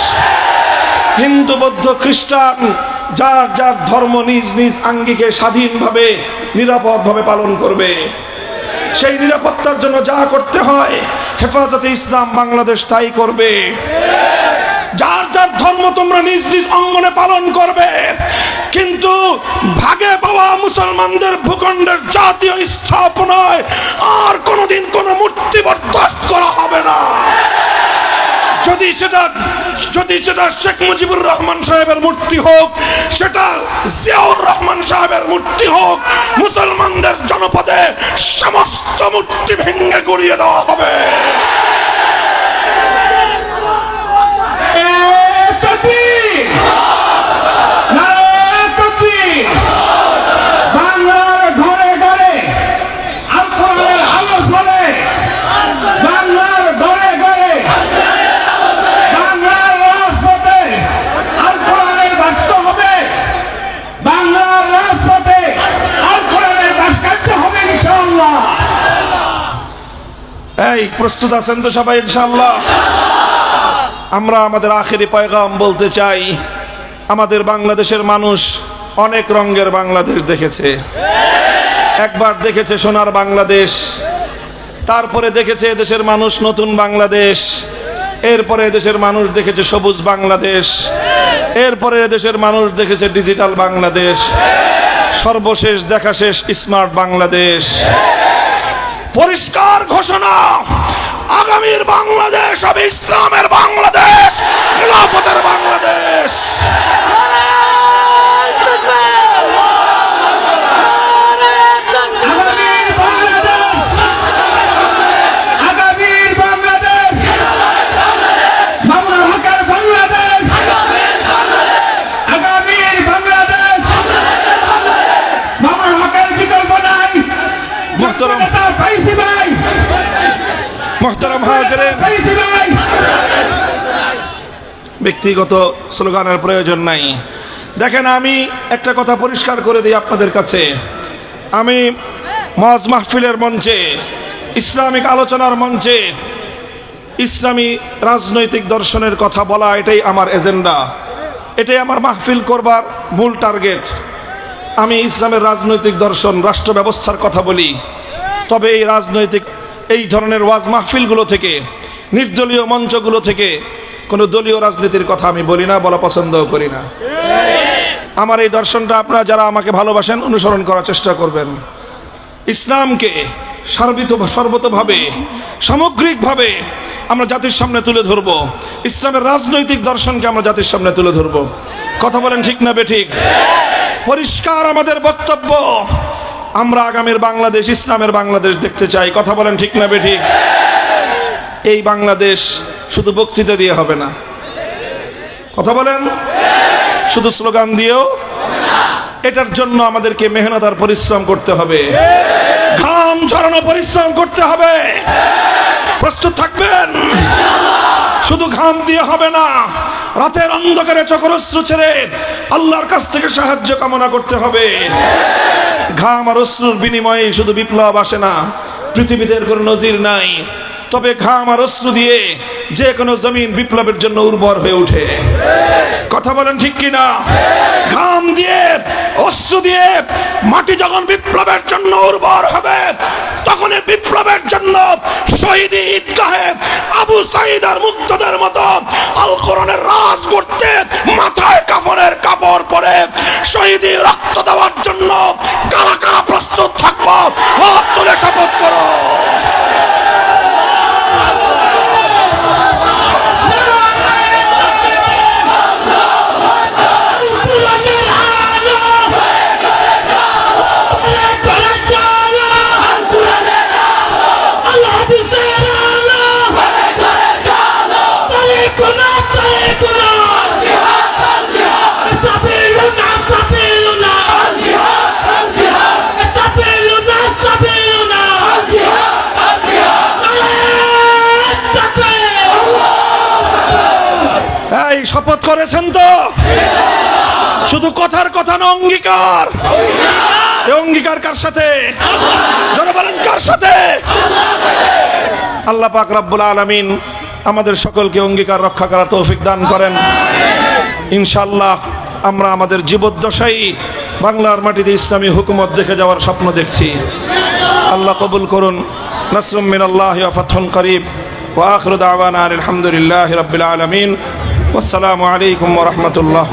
হিন্দু বৌদ্ধ খ্রিস্টান যার যার ধর্ম নিজ নিজ আঙ্গিকে স্বাধীনভাবে নিরাপদভাবে পালন করবে। সেই নিরাপত্তার জন্য যা করতে হয় হেফাজতে ইসলাম বাংলাদেশ তাই করবে। যার যার ধর্ম তোমরা নিজ নিজ অঙ্গনে পালন করবে, কিন্তু ভাগে পাওয়া মুসলমানদের ভূখণ্ডের জাতীয় স্থাপনায় আর কোনোদিন কোনো মূর্তি বরদাস্ত করা হবে না। যদি সেটা শেখ মুজিবুর রহমান সাহেবের মূর্তি হোক, সেটা জিয়াউর রহমান সাহেবের মূর্তি হোক, মুসলমানদের জনপদে সমস্ত মূর্তি ভেঙে গুড়িয়ে দেওয়া হবে। এই প্রস্তুত আছেন তো সবাই ইনশাআল্লাহ? আমরা আমাদের আখেরি পয়গাম বলতে চাই, আমাদের বাংলাদেশের মানুষ অনেক রঙের বাংলাদেশ দেখেছে। একবার দেখেছে সোনার বাংলাদেশ, তারপরে দেখেছে দেশের মানুষ নতুন বাংলাদেশ, এরপরে দেশের মানুষ দেখেছে সবুজ বাংলাদেশ, এরপরে দেশের মানুষ দেখেছে ডিজিটাল বাংলাদেশ, সর্বশেষ দেখা শেষ স্মার্ট বাংলাদেশ। পরিষ্কার ঘোষণা, আগামীর বাংলাদেশ হবে ইসলামের বাংলাদেশ, খেলাফতের বাংলাদেশ। মোহতারাম হাজিরিন, ব্যক্তিগত স্লোগানের প্রয়োজন নাই। দেখেন, আমি একটা কথা পরিষ্কার করে দিই আপনাদের কাছে, আমি ওয়াজ মাহফিলের মঞ্চে, ইসলামিক আলোচনার মঞ্চে ইসলামী রাজনৈতিক দর্শনের কথা বলা, এটাই আমার এজেন্ডা, এটাই আমার মাহফিল করবার মূল টার্গেট। আমি ইসলামের রাজনৈতিক দর্শন, রাষ্ট্র ব্যবস্থার কথা বলি, তবে এই ধরনের ওয়াজ মাহফিলগুলো থেকে, নির্দলীয় মঞ্চগুলো থেকে কোনো দলীয় রাজনীতির কথা আমি বলি না, বলা পছন্দও করি না। আমার এই দর্শনটা আপনারা যারা আমাকে ভালোবাসেন অনুসরণ করার চেষ্টা করবেন। ইসলামকে সর্বতোভাবে, সামগ্রিকভাবে আমরা জাতির সামনে তুলে ধরব, ইসলামের রাজনৈতিক দর্শনকে আমরা জাতির সামনে তুলে ধরব। কথা বলেন ঠিক না বেঠিক? পরিষ্কার আমাদের বক্তব্য, আমরা আগামীর বাংলাদেশ ইসলামের বাংলাদেশ দেখতে চাই। কথা বলেন ঠিক না বেঠিক? এই বাংলাদেশ শুধু বক্তৃতা দিয়ে হবে না, কথা বলেন, শুধু স্লোগান দিয়েও, এটার জন্য আমাদেরকে মেহনত আর পরিশ্রম করতে হবে, ঘাম ঝরানো পরিশ্রম করতে হবে। প্রস্তুত থাকবেন? শুধু ঘাম দিয়ে হবে না, রাতের অন্ধকারে চক্ষুরশ্রু ছেড়ে আল্লাহর কাছ থেকে সাহায্য কামনা করতে হবে। ঘাম আর অশ্রুর বিনিময়ে শুধু বিপ্লব আসে না, পৃথিবীতে এর কোনো নজির নাই। তবে ঘাম আর অশ্রু দিয়ে যে কোনো জমিন বিপ্লবের জন্য উর্বর হয়ে ওঠে। কথা বলেন ঠিক কিনা? ঘাম দিয়ে অশ্রু দিয়ে মাটি যখন বিপ্লবের জন্য উর্বর হবে, তখন এই বিপ্লবের জন্য শহীদি ঈদগাহে আবু সাঈদ আর মুক্তাদের মতো আল কোরআনের রাজ করতে মাথায় কাফনের কাপড় পরে শহীদি রক্ত দেওয়ার জন্য কারা কারা প্রস্তুত থাকবো? হাত তুলে শপথ করো। এই শপথ করেছেন তো? শুধু কথার কথা না, অঙ্গীকার। এই অঙ্গীকার কার সাথে? যারা বলেন কার সাথে? আল্লাহ পাক রব্বুল আলামিন আমাদের সকলকে অঙ্গীকার রক্ষা করার তৌফিক দান করেন। ইনশাআল্লাহ আমরা আমাদের জীবদ্দশায় বাংলার মাটিতে ইসলামী হুকুমত দেখে যাওয়ার স্বপ্ন দেখছি। আল্লাহ কবুল করুন। নাসরুম মিনাল্লাহি ওয়া ফাতহুন করিব ওয়া আখিরু দাওয়ানা আলহামদুলিল্লাহি রাব্বিল আলামিন। ওয়াসসালামু আলাইকুম ওয়া রাহমাতুল্লাহ।